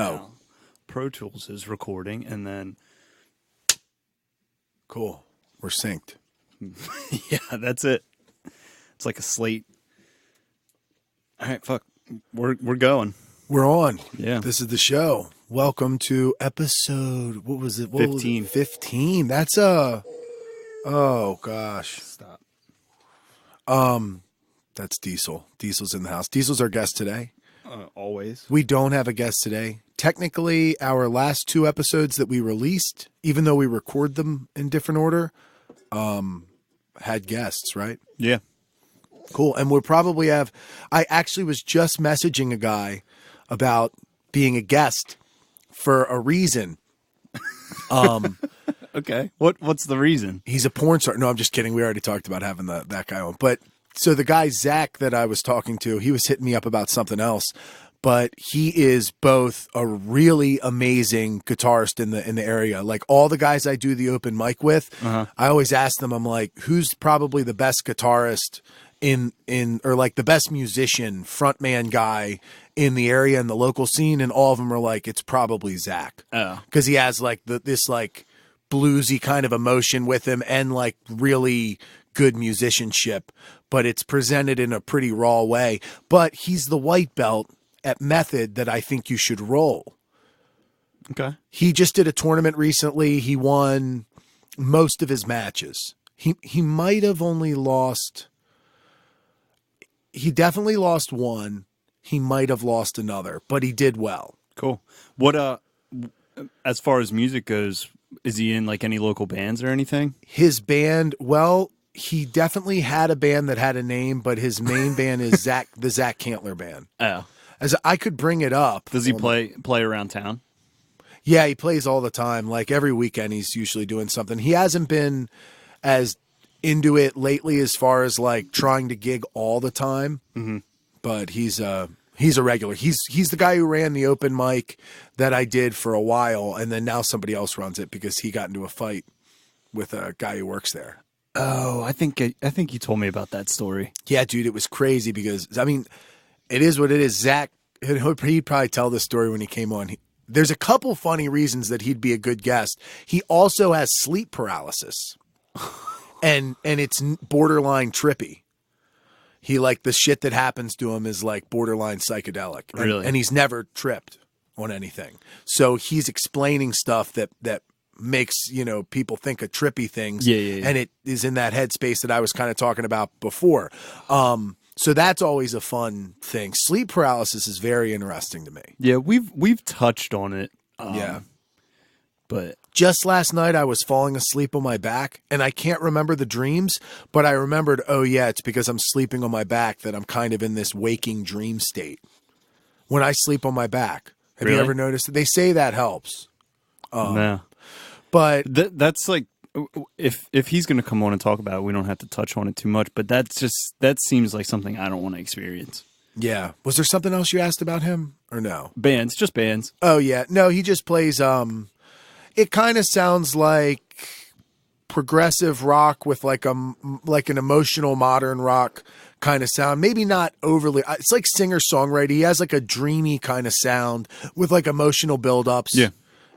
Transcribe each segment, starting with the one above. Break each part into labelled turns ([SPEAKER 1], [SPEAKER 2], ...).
[SPEAKER 1] Now, Pro Tools is recording, and then
[SPEAKER 2] Cool. We're synced.
[SPEAKER 1] yeah, that's it. It's like a slate. All right, fuck. We're going.
[SPEAKER 2] We're on.
[SPEAKER 1] Yeah.
[SPEAKER 2] This is the show. Welcome to episode, what was it?
[SPEAKER 1] 15.
[SPEAKER 2] 15. That's oh gosh.
[SPEAKER 1] Stop.
[SPEAKER 2] That's Diesel. Diesel's in the house. Diesel's our guest today.
[SPEAKER 1] Always.
[SPEAKER 2] We don't have a guest today. Technically, our last two episodes that we released, even though we record them in different order, had guests, right?
[SPEAKER 1] Yeah.
[SPEAKER 2] Cool. And we'll probably have, I actually was just messaging a guy about being a guest for a reason.
[SPEAKER 1] Okay. What's the reason?
[SPEAKER 2] He's a porn star. No, I'm just kidding. We already talked about having that guy on. But so the guy, Zack, that I was talking to, he was hitting me up about something else. But he is both a really amazing guitarist in the area. Like all the guys I do the open mic with, I always ask them, I'm like, who's probably the best guitarist in or like the best musician, frontman guy in the area and the local scene? And all of them are like, it's probably Zack.
[SPEAKER 1] Oh.
[SPEAKER 2] Because he has like this like bluesy kind of emotion with him and like really good musicianship, but it's presented in a pretty raw way. But he's the white belt at method that I think you should roll.
[SPEAKER 1] Okay.
[SPEAKER 2] He just did a tournament recently. He won most of his matches. He might have only lost. He definitely lost one. He might have lost another, but he did well.
[SPEAKER 1] Cool. What as far as music goes, is he in like any local bands or anything?
[SPEAKER 2] His band, well, he definitely had a band that had a name, but his main band is Zack, the Zack Cantler band.
[SPEAKER 1] Oh.
[SPEAKER 2] As I could bring it up.
[SPEAKER 1] Does he play around town?
[SPEAKER 2] Yeah, he plays all the time. Like every weekend he's usually doing something. He hasn't been as into it lately as far as like trying to gig all the time. Mm-hmm. But he's a regular. He's the guy who ran the open mic that I did for a while, and then now somebody else runs it because he got into a fight with a guy who works there.
[SPEAKER 1] Oh, I think you told me about that story.
[SPEAKER 2] Yeah, dude, it was crazy because I mean, it is what it is. Zack, he'd probably tell this story when he came on. There's a couple funny reasons that he'd be a good guest. He also has sleep paralysis, and it's borderline trippy. He like the shit that happens to him is like borderline psychedelic.
[SPEAKER 1] Really?
[SPEAKER 2] And he's never tripped on anything. So he's explaining stuff that makes, people think of trippy things.
[SPEAKER 1] Yeah.
[SPEAKER 2] And it is in that headspace that I was kind of talking about before. So that's always a fun thing. Sleep paralysis is very interesting to me.
[SPEAKER 1] Yeah, we've touched on it.
[SPEAKER 2] Yeah.
[SPEAKER 1] But
[SPEAKER 2] just last night I was falling asleep on my back, and I can't remember the dreams, but I remembered, oh yeah, it's because I'm sleeping on my back that I'm kind of in this waking dream state when I sleep on my back. Have you ever noticed? They say that helps.
[SPEAKER 1] No.
[SPEAKER 2] But
[SPEAKER 1] that's like, if he's going to come on and talk about it, we don't have to touch on it too much, but that seems like something I don't want to experience.
[SPEAKER 2] Yeah. Was there something else you asked about him or no?
[SPEAKER 1] Bands, just bands.
[SPEAKER 2] Oh yeah. No, he just plays, it kind of sounds like progressive rock with like an emotional modern rock kind of sound. Maybe not overly. It's like singer-songwriter. He has like a dreamy kind of sound with like emotional build-ups.
[SPEAKER 1] Yeah.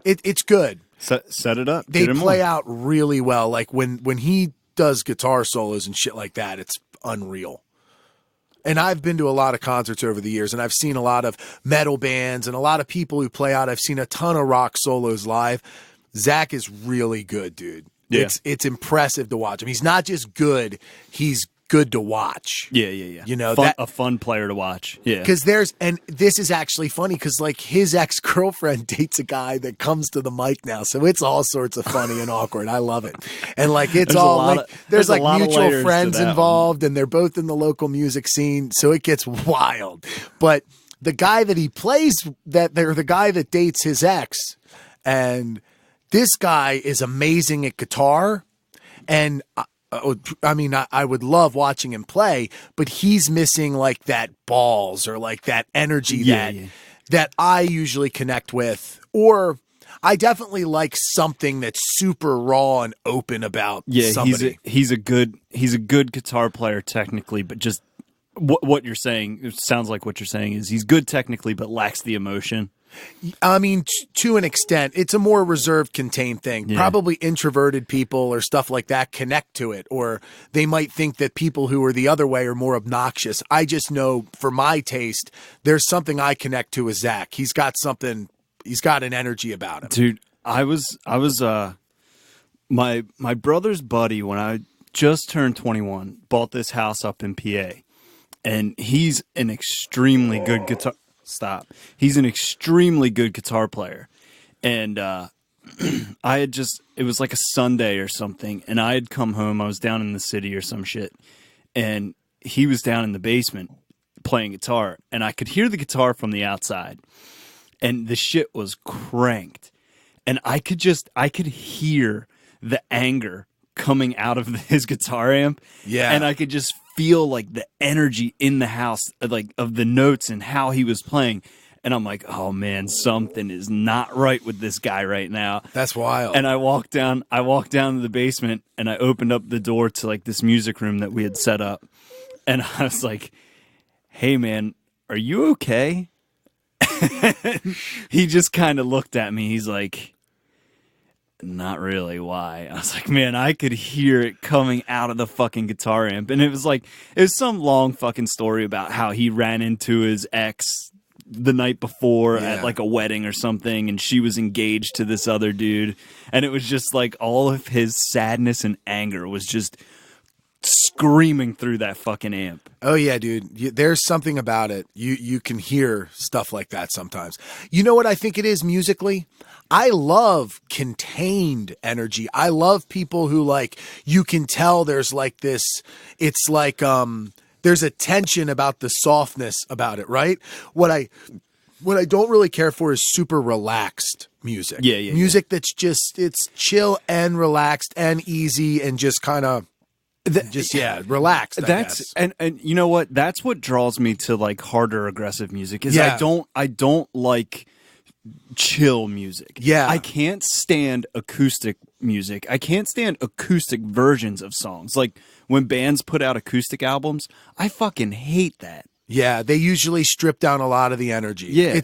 [SPEAKER 2] It's good.
[SPEAKER 1] Set it up.
[SPEAKER 2] They play out really well. Like when he does guitar solos and shit like that, it's unreal. And I've been to a lot of concerts over the years, and I've seen a lot of metal bands and a lot of people who play out. I've seen a ton of rock solos live. Zack is really good, dude.
[SPEAKER 1] Yeah.
[SPEAKER 2] It's impressive to watch him. He's not just good, he's good to watch.
[SPEAKER 1] Yeah. A fun player to watch. Yeah.
[SPEAKER 2] Because this is actually funny because like his ex-girlfriend dates a guy that comes to the mic now. So it's all sorts of funny and awkward. I love it. And like it's there's like mutual friends involved and they're both in the local music scene. So it gets wild. But the guy that he plays, they're the guy that dates his ex, and this guy is amazing at guitar. And I would love watching him play, but he's missing like that balls or like that energy that I usually connect with, or I definitely like something that's super raw and open about somebody.
[SPEAKER 1] He's a good guitar player technically, but just what you're saying, it sounds like what you're saying is he's good technically, but lacks the emotion.
[SPEAKER 2] I mean, to an extent, it's a more reserved, contained thing.
[SPEAKER 1] Yeah.
[SPEAKER 2] Probably introverted people or stuff like that connect to it, or they might think that people who are the other way are more obnoxious. I just know, for my taste, there's something I connect to with Zack. He's got something. He's got an energy about him,
[SPEAKER 1] dude. I was my brother's buddy when I just turned 21 bought this house up in PA, and he's an extremely good guitar. Stop. He's an extremely good guitar player. And I had it was like a Sunday or something, and I had come home. I was down in the city or some shit, and he was down in the basement playing guitar, and I could hear the guitar from the outside, and the shit was cranked. And I could hear the anger coming out of his guitar amp.
[SPEAKER 2] Yeah.
[SPEAKER 1] And I could just feel like the energy in the house, like of the notes and how he was playing. And I'm like, oh man, something is not right with this guy right now.
[SPEAKER 2] That's wild.
[SPEAKER 1] And I walked down to the basement, and I opened up the door to like this music room that we had set up. And I was like, hey man, are you okay? He just kind of looked at me. He's like, not really. Why? I was like, man, I could hear it coming out of the fucking guitar amp. And it was some long fucking story about how he ran into his ex the night before at like a wedding or something, and she was engaged to this other dude. And it was just like all of his sadness and anger was just screaming through that fucking amp.
[SPEAKER 2] Oh yeah, dude. There's something about it. You can hear stuff like that sometimes. You know what I think it is musically? I love contained energy. I love people who, like, you can tell there's like this, it's like there's a tension about the softness about it, right? What I don't really care for is super relaxed music.
[SPEAKER 1] Yeah.
[SPEAKER 2] Music that's just, it's chill and relaxed and easy and just kind of relaxed.
[SPEAKER 1] That's and you know what? That's what draws me to like harder, aggressive music. Is I don't like chill music.
[SPEAKER 2] Yeah,
[SPEAKER 1] I can't stand acoustic music. I can't stand acoustic versions of songs. Like when bands put out acoustic albums, I fucking hate that.
[SPEAKER 2] Yeah, they usually strip down a lot of the energy.
[SPEAKER 1] Yeah,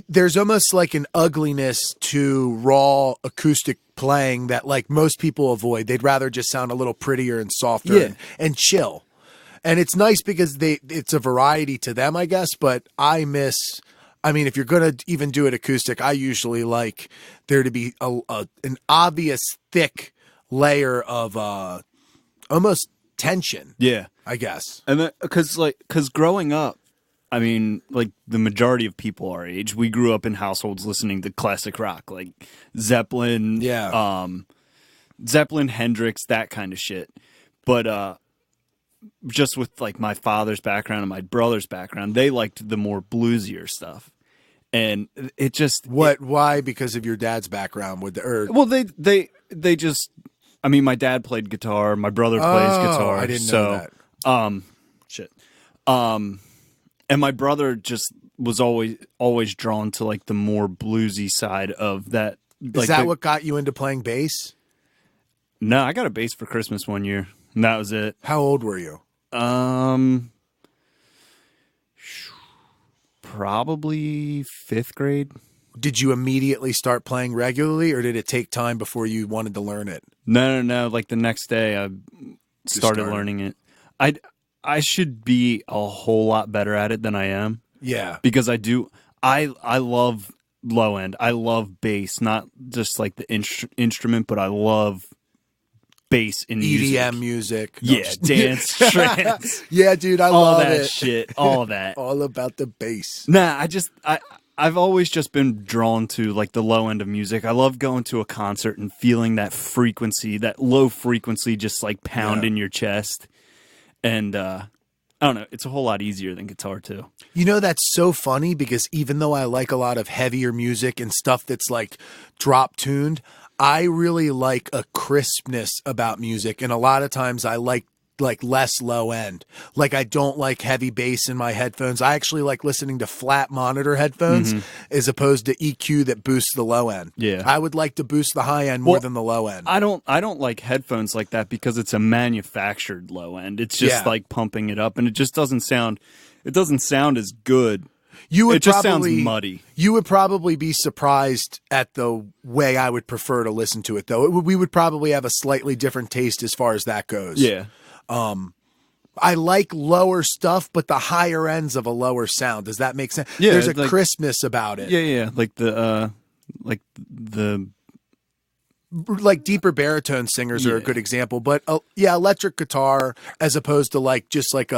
[SPEAKER 2] there's almost like an ugliness to raw acoustic playing that like most people avoid. They'd rather just sound a little prettier and softer and chill. And it's nice because it's a variety to them, I guess, but I mean, if you're going to even do it acoustic, I usually like there to be an obvious thick layer of almost tension.
[SPEAKER 1] Yeah,
[SPEAKER 2] I guess.
[SPEAKER 1] And because growing up, I mean, like the majority of people our age, we grew up in households listening to classic rock, like Zeppelin, Zeppelin, Hendrix, that kind of shit. But just with like my father's background and my brother's background, they liked the more bluesier stuff. And it just
[SPEAKER 2] why? Because of your dad's background with
[SPEAKER 1] they just, I mean, my dad played guitar, my brother plays guitar.
[SPEAKER 2] I didn't know
[SPEAKER 1] that. And my brother just was always drawn to like the more bluesy side of that.
[SPEAKER 2] Is that what got you into playing bass?
[SPEAKER 1] No, I got a bass for Christmas one year, and that was it.
[SPEAKER 2] How old were you?
[SPEAKER 1] Probably 5th grade.
[SPEAKER 2] Did you immediately start playing regularly, or did it take time before you wanted to learn it?
[SPEAKER 1] No. Like the next day, I started learning it. I should be a whole lot better at it than I am.
[SPEAKER 2] Yeah,
[SPEAKER 1] because I do. I love low end. I love bass, not just like the instrument, but I love bass in
[SPEAKER 2] EDM music.
[SPEAKER 1] No, dance, trance.
[SPEAKER 2] Yeah, dude, I love
[SPEAKER 1] that
[SPEAKER 2] it.
[SPEAKER 1] Shit, all that.
[SPEAKER 2] All about the bass.
[SPEAKER 1] Nah, I've always just been drawn to like the low end of music. I love going to a concert and feeling that frequency, that low frequency, just like pound in your chest. And I don't know, it's a whole lot easier than guitar too.
[SPEAKER 2] You know, that's so funny because even though I like a lot of heavier music and stuff that's like drop tuned, I really like a crispness about music. And a lot of times I like less low end. Like I don't like heavy bass in my headphones. I actually like listening to flat monitor headphones as opposed to EQ that boosts the low end.
[SPEAKER 1] Yeah.
[SPEAKER 2] I would like to boost the high end more than the low end.
[SPEAKER 1] I don't like headphones like that because it's a manufactured low end. It's just like pumping it up, and it just doesn't sound as good It just sounds muddy.
[SPEAKER 2] You would probably be surprised at the way I would prefer to listen to it, though. We would probably have a slightly different taste as far as that goes.
[SPEAKER 1] Yeah.
[SPEAKER 2] I like lower stuff, but the higher ends of a lower sound. Does that make sense?
[SPEAKER 1] Yeah,
[SPEAKER 2] there's a crispness about it.
[SPEAKER 1] Yeah. Like the
[SPEAKER 2] deeper baritone singers are a good example, but electric guitar as opposed to just like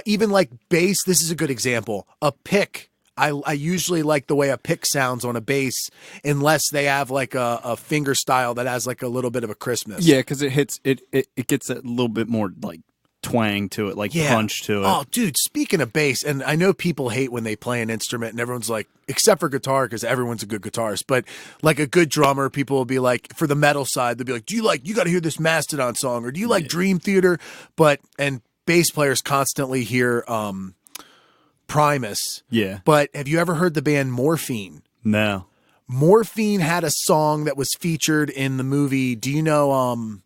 [SPEAKER 2] even like bass. This is a good example. A pick. I usually like the way a pick sounds on a bass, unless they have like a finger style that has like a little bit of a crispness.
[SPEAKER 1] Yeah, because it hits it gets a little bit more like twang to it, like punch to it.
[SPEAKER 2] Oh, dude, speaking of bass, and I know people hate when they play an instrument and everyone's like, except for guitar, because everyone's a good guitarist, but like a good drummer, people will be like, for the metal side, they'll be like, you got to hear this Mastodon song, or do you like Dream Theater? And bass players constantly hear Primus.
[SPEAKER 1] Yeah.
[SPEAKER 2] But have you ever heard the band Morphine?
[SPEAKER 1] No.
[SPEAKER 2] Morphine had a song that was featured in the movie, do you know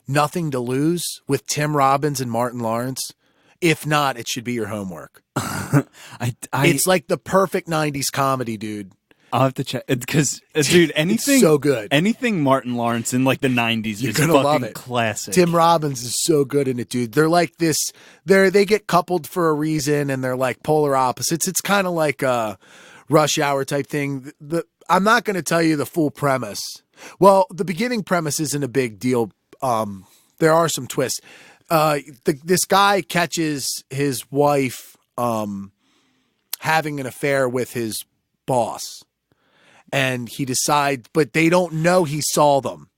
[SPEAKER 2] Nothing to Lose with Tim Robbins and Martin Lawrence? If not, it should be your homework. It's like the perfect 90s comedy, dude.
[SPEAKER 1] I'll have to check because, dude, anything
[SPEAKER 2] it's so good.
[SPEAKER 1] Anything Martin Lawrence in like the 90s is fucking love it. Classic.
[SPEAKER 2] Tim Robbins is so good in it, dude. They're like this. They get coupled for a reason, and they're like polar opposites. It's kind of like a Rush Hour type thing. I'm not going to tell you the full premise. Well, the beginning premise isn't a big deal. There are some twists. This guy catches his wife having an affair with his boss. And he decides, but they don't know he saw them.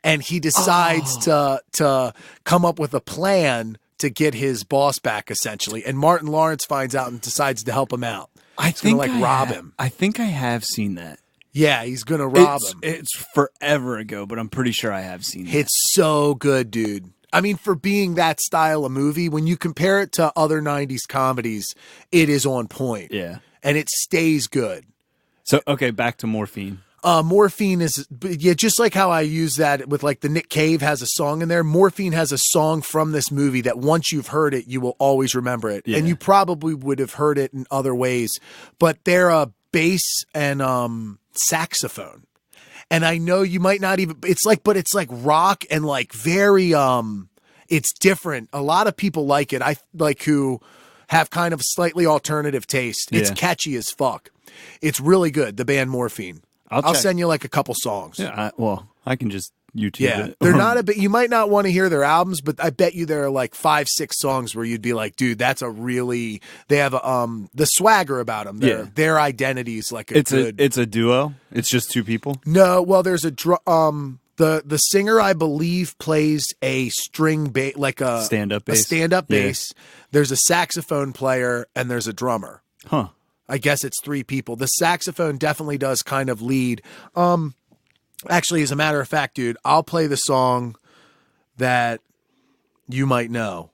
[SPEAKER 2] And he decides to come up with a plan to get his boss back, essentially. And Martin Lawrence finds out and decides to help him out.
[SPEAKER 1] He's going to rob him. I think I have seen that.
[SPEAKER 2] Yeah, he's going to rob him.
[SPEAKER 1] It's forever ago, but I'm pretty sure I have seen that.
[SPEAKER 2] It's so good, dude. I mean, for being that style of movie, when you compare it to other 90s comedies, it is on point.
[SPEAKER 1] Yeah.
[SPEAKER 2] And it stays good.
[SPEAKER 1] So, okay, back to Morphine.
[SPEAKER 2] Morphine is, just like how I use that with like the Nick Cave has a song in there. Morphine has a song from this movie that once you've heard it, you will always remember it. Yeah. And you probably would have heard it in other ways, but they're a bass and saxophone. And I know you might not even, it's like rock and like very, it's different. A lot of people like it. I like who have kind of slightly alternative taste. It's catchy as fuck. It's really good. The band Morphine. I'll send you like a couple songs.
[SPEAKER 1] Yeah. I can just YouTube it.
[SPEAKER 2] They're not a bit, you might not want to hear their albums, but I bet you there are like 5-6 songs where you'd be like, dude, that's a really, they have the swagger about them. Their identity is like
[SPEAKER 1] it's a duo. It's just two people.
[SPEAKER 2] No. Well, there's the singer, I believe, plays a string bass, like a
[SPEAKER 1] stand-up
[SPEAKER 2] bass. There's a saxophone player and there's a drummer.
[SPEAKER 1] Huh.
[SPEAKER 2] I guess it's 3 people. The saxophone definitely does kind of lead. Actually, as a matter of fact, dude, I'll play the song that you might know.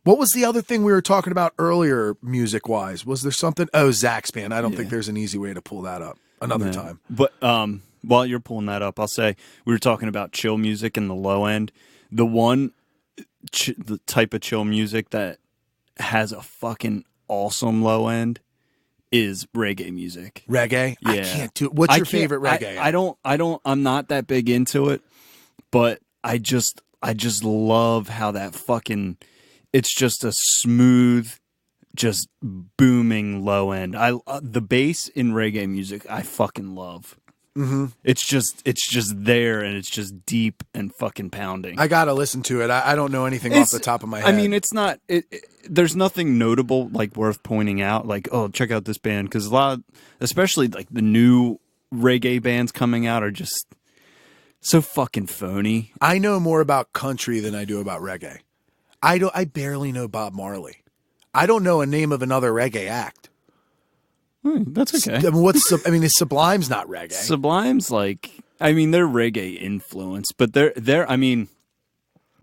[SPEAKER 2] What was the other thing we were talking about earlier, music-wise? Was there something? Oh, Zack's band. I don't think there's an easy way to pull that up another time.
[SPEAKER 1] But while you're pulling that up, I'll say we were talking about chill music in the low end. The the type of chill music that has a fucking awesome low end is reggae music.
[SPEAKER 2] Reggae?
[SPEAKER 1] Yeah.
[SPEAKER 2] I can't do it. What's your favorite reggae?
[SPEAKER 1] I'm not that big into it, but I just love how that fucking, it's just a smooth, just booming low end. The bass in reggae music, I fucking love.
[SPEAKER 2] Mm-hmm.
[SPEAKER 1] It's just there, and it's just deep and fucking pounding.
[SPEAKER 2] I gotta listen to it. I don't know anything off the top of my head.
[SPEAKER 1] I mean, it's not. There's nothing notable like worth pointing out. Like, oh, check out this band, because a lot, especially like the new reggae bands coming out, are just so fucking phony.
[SPEAKER 2] I know more about country than I do about reggae. I barely know Bob Marley. I don't know a name of another reggae act.
[SPEAKER 1] That's okay.
[SPEAKER 2] Is Sublime's not reggae?
[SPEAKER 1] Sublime's like, they're reggae influenced, but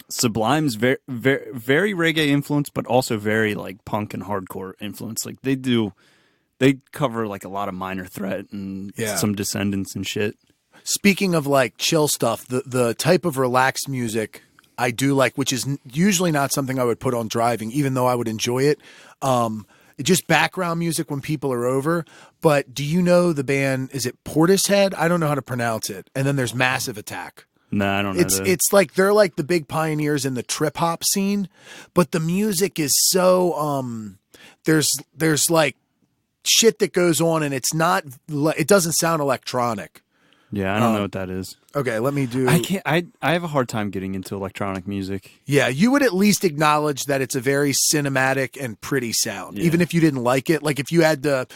[SPEAKER 1] Sublime's very, very, very reggae influenced, but also very like punk and hardcore influence. Like they cover like a lot of Minor Threat and some Descendants and shit.
[SPEAKER 2] Speaking of like chill stuff, the type of relaxed music I do like, which is usually not something I would put on driving, even though I would enjoy it, just background music when people are over. But do you know the band, is it Portishead? I don't know how to pronounce it. And then there's Massive Attack.
[SPEAKER 1] No, I don't know.
[SPEAKER 2] It's like they're like the big pioneers in the trip hop scene, but the music is so there's like shit that goes on, and it doesn't sound electronic.
[SPEAKER 1] Yeah, I don't know what that is.
[SPEAKER 2] Okay, let me do.
[SPEAKER 1] I have a hard time getting into electronic music.
[SPEAKER 2] Yeah, you would at least acknowledge that it's a very cinematic and pretty sound, even if you didn't like it. Like if you had to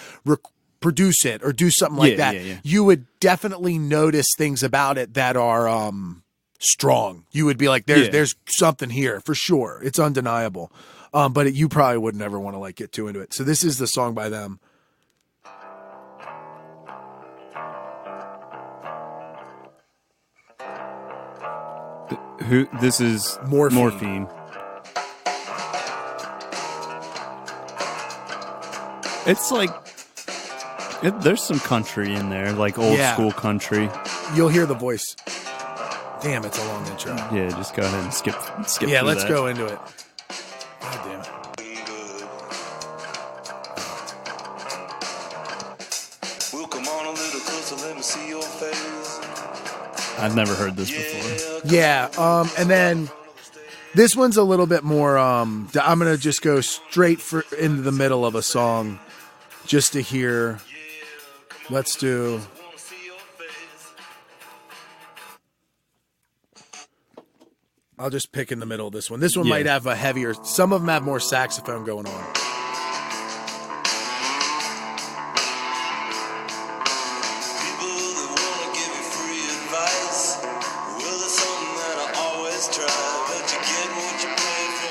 [SPEAKER 2] produce it or do something like that, you would definitely notice things about it that are strong. You would be like, there's something here for sure. It's undeniable. But you probably would never want to like get too into it. So this is the song by them.
[SPEAKER 1] This is Morphine. It's like there's some country in there, like old school country.
[SPEAKER 2] You'll hear the voice. Damn, it's a long intro.
[SPEAKER 1] Yeah, just go ahead and skip.
[SPEAKER 2] Yeah, let's go into it. God damn it.
[SPEAKER 3] We'll come on a little closer, let me see your face.
[SPEAKER 1] I've never heard this before.
[SPEAKER 2] Yeah, and then this one's a little bit more. I'm gonna just go straight into the middle of a song, just to hear. Let's do. I'll just pick in the middle of this one. This one might have a heavier. Some of them have more saxophone going on.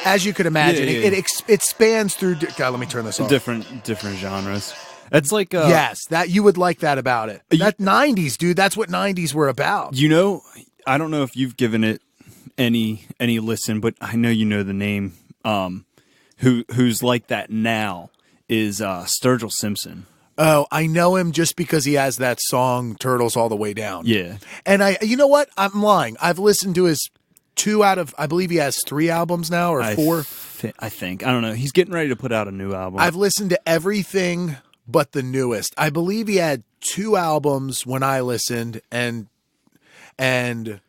[SPEAKER 2] As you could imagine, it spans through. God, let me turn this off.
[SPEAKER 1] Different genres. It's like
[SPEAKER 2] yes, that you would like that about it. That 90s, dude. That's what 90s were about.
[SPEAKER 1] You know, I don't know if you've given it any listen, but I know you know the name. Who's like that now is Sturgill Simpson.
[SPEAKER 2] Oh, I know him just because he has that song "Turtles All the Way Down."
[SPEAKER 1] Yeah,
[SPEAKER 2] and you know what? I'm lying. I've listened to his 2 out of, I believe he has 3 albums now, or 4.
[SPEAKER 1] I think. I don't know. He's getting ready to put out a new album.
[SPEAKER 2] I've listened to everything but the newest. I believe he had 2 albums when I listened, and he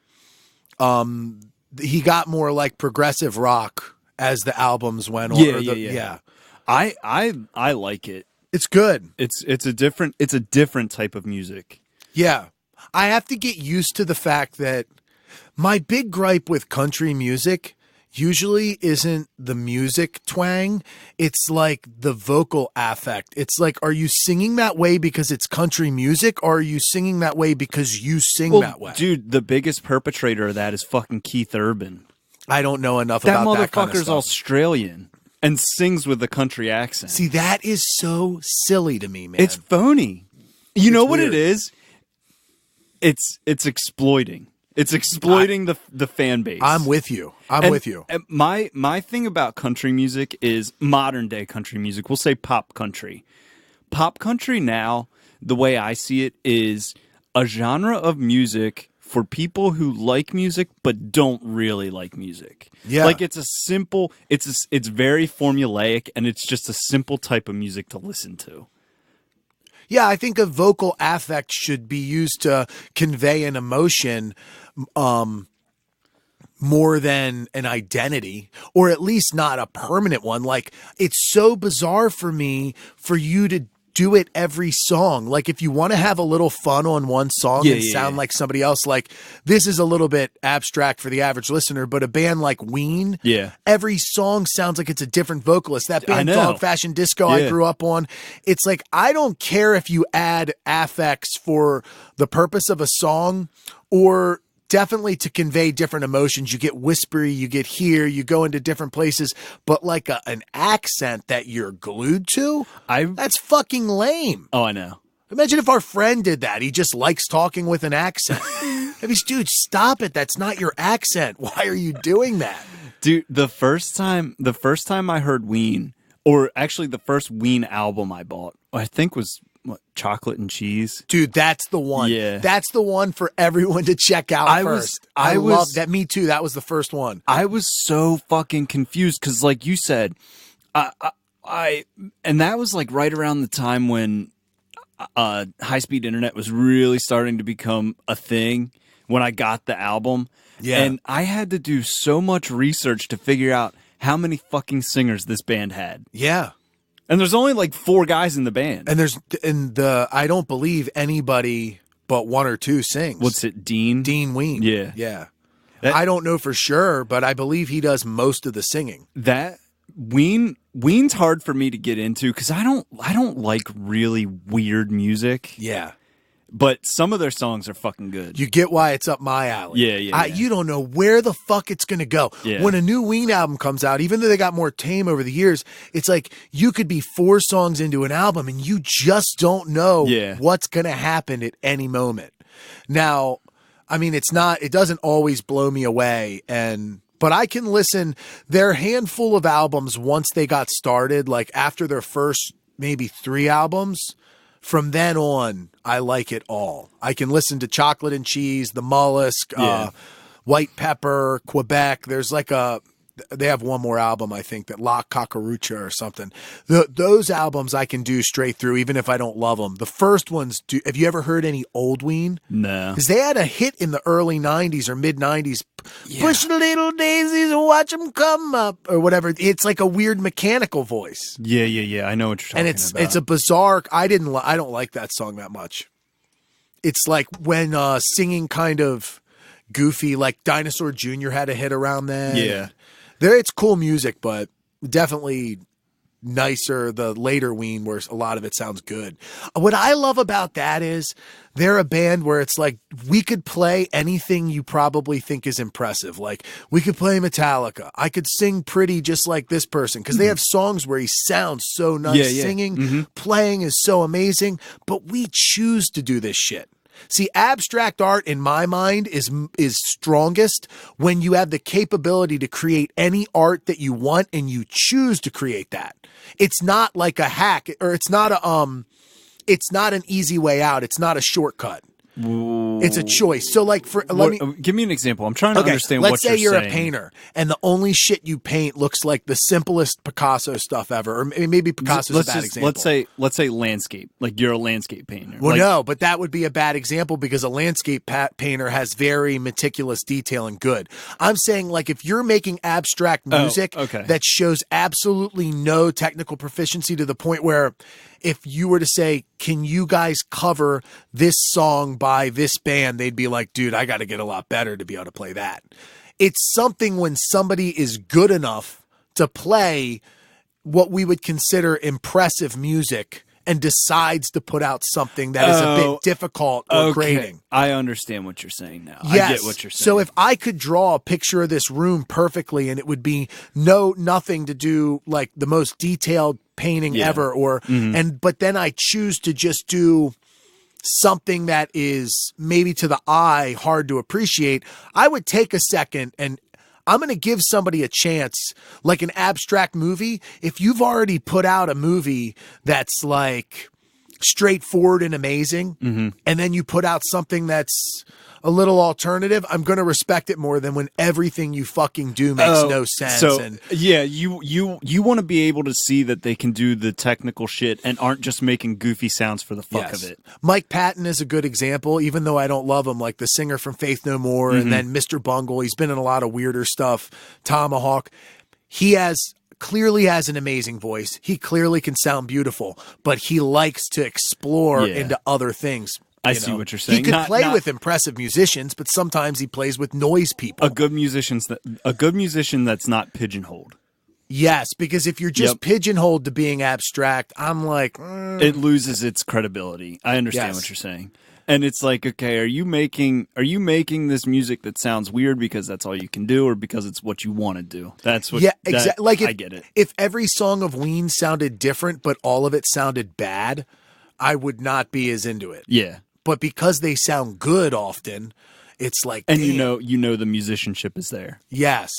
[SPEAKER 2] got more like progressive rock as the albums went on.
[SPEAKER 1] Yeah. I like it.
[SPEAKER 2] It's good.
[SPEAKER 1] It's a different type of music.
[SPEAKER 2] Yeah. I have to get used to the fact that my big gripe with country music usually isn't the music twang. It's like the vocal affect. It's like, are you singing that way because it's country music, or are you singing that way because you sing that way?
[SPEAKER 1] Dude, the biggest perpetrator of that is fucking Keith Urban.
[SPEAKER 2] I don't know enough about that kind of
[SPEAKER 1] motherfucker's
[SPEAKER 2] stuff.
[SPEAKER 1] Australian and sings with a country accent.
[SPEAKER 2] See, that is so silly to me, man.
[SPEAKER 1] It's phony. You know what
[SPEAKER 2] weird.
[SPEAKER 1] it is? It's exploiting. It's exploiting the fan base.
[SPEAKER 2] I'm with you. I'm with you.
[SPEAKER 1] And my thing about country music is modern day country music. We'll say pop country. Pop country now, the way I see it, is a genre of music for people who like music but don't really like music.
[SPEAKER 2] Yeah.
[SPEAKER 1] Like it's very formulaic, and it's just a simple type of music to listen to.
[SPEAKER 2] Yeah, I think a vocal affect should be used to convey an emotion more than an identity, or at least not a permanent one. Like, it's so bizarre for me for you to do it every song. Like, if you want to have a little fun on one song and sound like somebody else, like, this is a little bit abstract for the average listener, but a band like Ween, every song sounds like it's a different vocalist. That band Dog Fashion Disco I grew up on, it's like, I don't care if you add affects for the purpose of a song, or definitely to convey different emotions. You get whispery, you get here, you go into different places, but like an accent that you're glued to, that's fucking lame.
[SPEAKER 1] Oh, I know.
[SPEAKER 2] Imagine if our friend did that. He just likes talking with an accent. I mean, dude, stop it. That's not your accent. Why are you doing that?
[SPEAKER 1] Dude, the first time I heard Ween, or actually the first Ween album I bought, I think was Chocolate and Cheese.
[SPEAKER 2] Dude, that's the one.
[SPEAKER 1] Yeah.
[SPEAKER 2] That's the one for everyone to check out first. I love that. Me too. That was the first one.
[SPEAKER 1] I was so fucking confused because, like you said, And that was like right around the time when high-speed internet was really starting to become a thing when I got the album.
[SPEAKER 2] Yeah.
[SPEAKER 1] And I had to do so much research to figure out how many fucking singers this band had.
[SPEAKER 2] Yeah.
[SPEAKER 1] And there's only like 4 guys in the band.
[SPEAKER 2] And I don't believe anybody but 1 or 2 sings.
[SPEAKER 1] What's it, Dean?
[SPEAKER 2] Dean Ween.
[SPEAKER 1] Yeah.
[SPEAKER 2] Yeah. I don't know for sure, but I believe he does most of the singing.
[SPEAKER 1] That Ween's hard for me to get into because I don't like really weird music.
[SPEAKER 2] Yeah.
[SPEAKER 1] But some of their songs are fucking good.
[SPEAKER 2] You get why it's up my alley.
[SPEAKER 1] Yeah.
[SPEAKER 2] You don't know where the fuck it's going to go.
[SPEAKER 1] Yeah.
[SPEAKER 2] When a new Ween album comes out, even though they got more tame over the years, it's like you could be 4 songs into an album and you just don't know what's going to happen at any moment. Now, I mean, it doesn't always blow me away, but I can listen. There are a handful of albums once they got started, like after their first maybe 3 albums. From then on, I like it all. I can listen to Chocolate and Cheese, The Mollusk, White Pepper, Quebec. They have one more album, I think, that La Cucaracha or something. Those albums I can do straight through, even if I don't love them. The first ones, have you ever heard any old Ween?
[SPEAKER 1] No.
[SPEAKER 2] Because they had a hit in the early 90s or mid-90s. Yeah. Push the little daisies and watch them come up, or whatever. It's like a weird mechanical voice.
[SPEAKER 1] Yeah. I know what you're talking about.
[SPEAKER 2] And it's a bizarre. I don't like that song that much. It's like when singing kind of goofy, like Dinosaur Jr. had a hit around then.
[SPEAKER 1] Yeah.
[SPEAKER 2] It's cool music, but definitely nicer the later Ween where a lot of it sounds good. What I love about that is they're a band where it's like we could play anything you probably think is impressive. Like we could play Metallica. I could sing pretty just like this person because they have songs where he sounds so nice singing. Playing is so amazing, but we choose to do this shit. See, abstract art in my mind is strongest when you have the capability to create any art that you want and you choose to create that. It's not like a hack, or it's not an easy way out. It's not a shortcut.
[SPEAKER 1] Ooh.
[SPEAKER 2] It's a choice. So like
[SPEAKER 1] give me an example. I'm trying to understand what you're saying.
[SPEAKER 2] Let's say you're a painter and the only shit you paint looks like the simplest Picasso stuff ever. Or maybe Picasso's a bad example.
[SPEAKER 1] Let's say landscape. Like you're a landscape painter.
[SPEAKER 2] Well, no, but that would be a bad example because a landscape painter has very meticulous detail and good. I'm saying like if you're making abstract music that shows absolutely no technical proficiency to the point where if you were to say, can you guys cover this song by this band? They'd be like, dude, I got to get a lot better to be able to play that. It's something when somebody is good enough to play what we would consider impressive music and decides to put out something that is a bit difficult or grating.
[SPEAKER 1] I understand what you're saying now.
[SPEAKER 2] Yes.
[SPEAKER 1] I get what you're saying.
[SPEAKER 2] So if I could draw a picture of this room perfectly and it would be nothing to do like the most detailed painting ever but then I choose to just do something that is maybe to the eye hard to appreciate, I would take a second and I'm going to give somebody a chance, like an abstract movie. If you've already put out a movie that's like straightforward and amazing, and then you put out something that's a little alternative, I'm going to respect it more than when everything you fucking do makes no sense.
[SPEAKER 1] So, you want to be able to see that they can do the technical shit and aren't just making goofy sounds for the fuck of it.
[SPEAKER 2] Mike Patton is a good example, even though I don't love him, like the singer from Faith No More, and then Mr. Bungle. He's been in a lot of weirder stuff. Tomahawk. He clearly has an amazing voice. He clearly can sound beautiful, but he likes to explore into other things.
[SPEAKER 1] I see what you're saying.
[SPEAKER 2] He could play with impressive musicians, but sometimes he plays with noise people.
[SPEAKER 1] A good musician that's not pigeonholed.
[SPEAKER 2] Yes, because if you're just pigeonholed to being abstract, I'm like,
[SPEAKER 1] it loses its credibility. I understand what you're saying. And it's like, okay, are you making this music that sounds weird because that's all you can do, or because it's what you want to do? That's what. Yeah, exactly. Like I get it.
[SPEAKER 2] If every song of Ween sounded different, but all of it sounded bad, I would not be as into it.
[SPEAKER 1] Yeah.
[SPEAKER 2] But because they sound good often, it's like,
[SPEAKER 1] and
[SPEAKER 2] damn.
[SPEAKER 1] you know the musicianship is there.
[SPEAKER 2] Yes.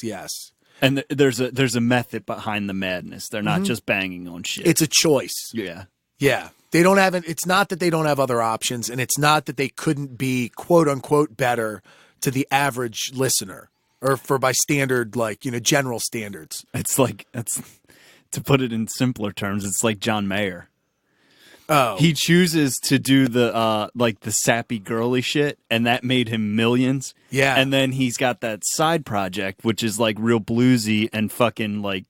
[SPEAKER 1] And there's a method behind the madness. They're not just banging on shit.
[SPEAKER 2] It's a choice. Yeah. They don't have it's not that they don't have other options, and it's not that they couldn't be quote unquote better to the average listener or by standard, like, general standards.
[SPEAKER 1] It's like to put it in simpler terms, it's like John Mayer.
[SPEAKER 2] Oh,
[SPEAKER 1] He chooses to do the like the sappy girly shit, and that made him millions.
[SPEAKER 2] Yeah.
[SPEAKER 1] And then he's got that side project, which is like real bluesy and fucking like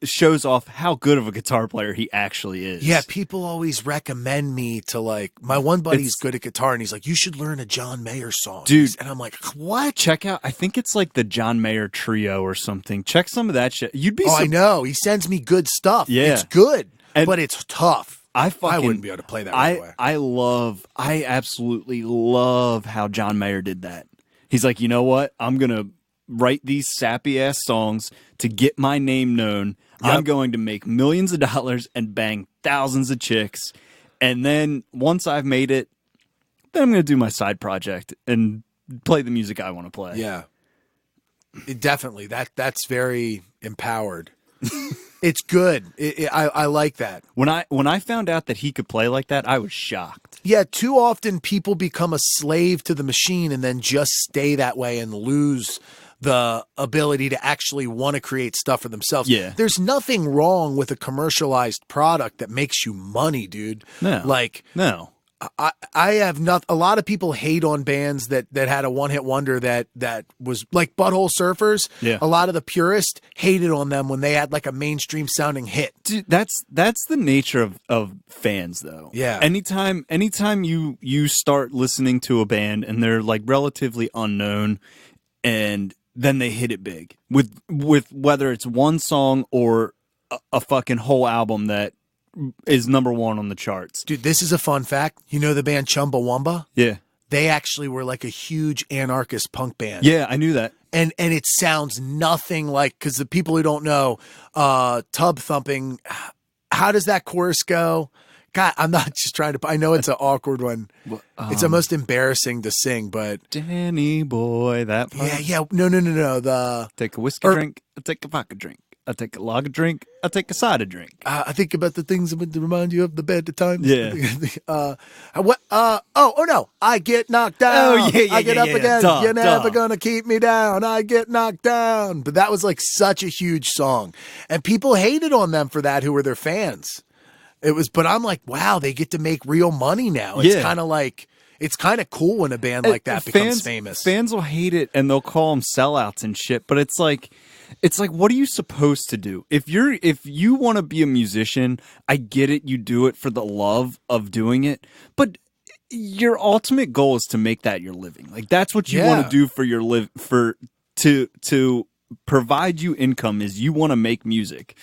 [SPEAKER 1] shows off how good of a guitar player he actually is.
[SPEAKER 2] yeah. People always recommend me to like my one buddy's good at guitar, and he's like, "You should learn a John Mayer song,
[SPEAKER 1] dude."
[SPEAKER 2] And I'm like, "What?"
[SPEAKER 1] Check out. I think it's like the John Mayer Trio or something. Check some of that shit. You'd be.
[SPEAKER 2] Oh, I know. He sends me good stuff.
[SPEAKER 1] Yeah.
[SPEAKER 2] It's good,
[SPEAKER 1] And
[SPEAKER 2] but it's tough.
[SPEAKER 1] I
[SPEAKER 2] wouldn't be able to play that right away.
[SPEAKER 1] I absolutely love how John Mayer did that. He's like, you know what? I'm going to write these sappy ass songs to get my name known.
[SPEAKER 2] Yep.
[SPEAKER 1] I'm going to make millions of dollars and bang thousands of chicks. And then once I've made it, then I'm going to do my side project and play the music I want to play.
[SPEAKER 2] Yeah. Definitely. That's very empowered. It's good. I like that.
[SPEAKER 1] When I found out that he could play like that, I was shocked.
[SPEAKER 2] Yeah, too often people become a slave to the machine and then just stay that way and lose the ability to actually want to create stuff for themselves.
[SPEAKER 1] Yeah.
[SPEAKER 2] There's nothing wrong with a commercialized product that makes you money, dude.
[SPEAKER 1] No.
[SPEAKER 2] Like,
[SPEAKER 1] No.
[SPEAKER 2] I have not. A lot of people hate on bands that had a one hit wonder that was like Butthole Surfers.
[SPEAKER 1] Yeah.
[SPEAKER 2] A lot of the purists hated on them when they had like a mainstream sounding hit.
[SPEAKER 1] Dude, that's the nature of fans, though.
[SPEAKER 2] Yeah.
[SPEAKER 1] Anytime you start listening to a band and they're like relatively unknown, and then they hit it big with whether it's one song or a fucking whole album that is number one on the charts.
[SPEAKER 2] Dude, this is a fun fact. You know the band Chumbawamba?
[SPEAKER 1] Yeah.
[SPEAKER 2] They actually were like a huge anarchist punk band.
[SPEAKER 1] Yeah, I knew that.
[SPEAKER 2] And it sounds nothing like, because the people who don't know, Tub Thumping, how does that chorus go? God, I'm not just trying to, I know it's an awkward one. It's the most embarrassing to sing, but.
[SPEAKER 1] Danny boy, that part.
[SPEAKER 2] Yeah. No. The
[SPEAKER 1] Take a whiskey drink, I take a vodka drink. I take a lager drink, I take a cider drink.
[SPEAKER 2] I think about the things that remind you of the bad times.
[SPEAKER 1] Yeah.
[SPEAKER 2] What? Oh no! I get knocked down.
[SPEAKER 1] Oh, yeah,
[SPEAKER 2] I get up again.
[SPEAKER 1] Duh,
[SPEAKER 2] You're never gonna keep me down. I get knocked down. But that was like such a huge song, and people hated on them for that. Who were their fans? It was, but I'm like, wow, they get to make real money now. It's kind of like. It's kind of cool when a band like that becomes famous.
[SPEAKER 1] Fans will hate it and they'll call them sellouts and shit, but it's like, what are you supposed to do? If you want to be a musician, I get it. You do it for the love of doing it, but your ultimate goal is to make that your living. Like that's what you want to do for your to provide you income is you want to make music.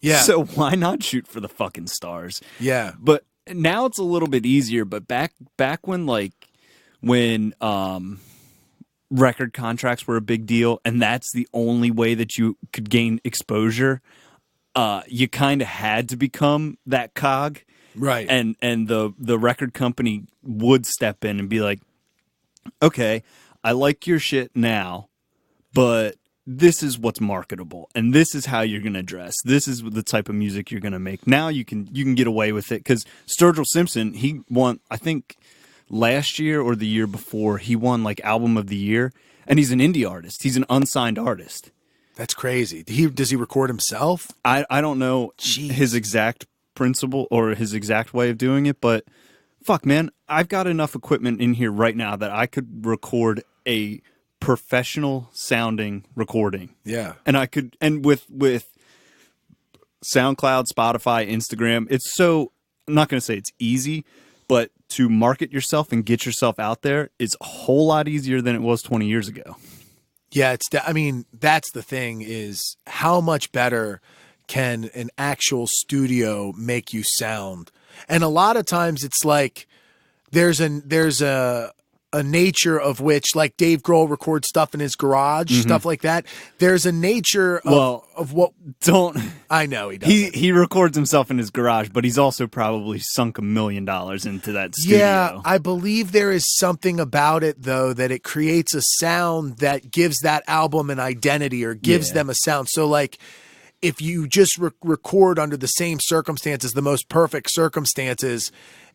[SPEAKER 2] Yeah.
[SPEAKER 1] So why not shoot for the fucking stars?
[SPEAKER 2] Yeah.
[SPEAKER 1] But now it's a little bit easier, but back when record contracts were a big deal and that's the only way that you could gain exposure, you kind of had to become that cog.
[SPEAKER 2] Right.
[SPEAKER 1] And the record company would step in and be like, okay, I like your shit now, but this is what's marketable and this is how you're going to dress. This is the type of music you're going to make. Now you can get away with it because Sturgill Simpson, he won, I think last year or the year before, he won like album of the year and he's an indie artist. He's an unsigned artist.
[SPEAKER 2] That's crazy. Does he record himself?
[SPEAKER 1] I don't know his exact principle or his exact way of doing it, but fuck man, I've got enough equipment in here right now that I could record a professional sounding recording.
[SPEAKER 2] Yeah.
[SPEAKER 1] And I could, and with SoundCloud, Spotify, Instagram, it's so, I'm not going to say it's easy, but to market yourself and get yourself out there is a whole lot easier than it was 20 years ago.
[SPEAKER 2] Yeah. I mean, that's the thing is how much better can an actual studio make you sound? And a lot of times it's like, there's a nature of which, like Dave Grohl records stuff in his garage, stuff like that. There's a nature of what.
[SPEAKER 1] Don't.
[SPEAKER 2] I know he does.
[SPEAKER 1] He records himself in his garage, but he's also probably sunk $1 million into that studio.
[SPEAKER 2] Yeah, I believe there is something about it though that it creates a sound that gives that album an identity or gives them a sound. So like, if you just record under the same circumstances, the most perfect circumstances,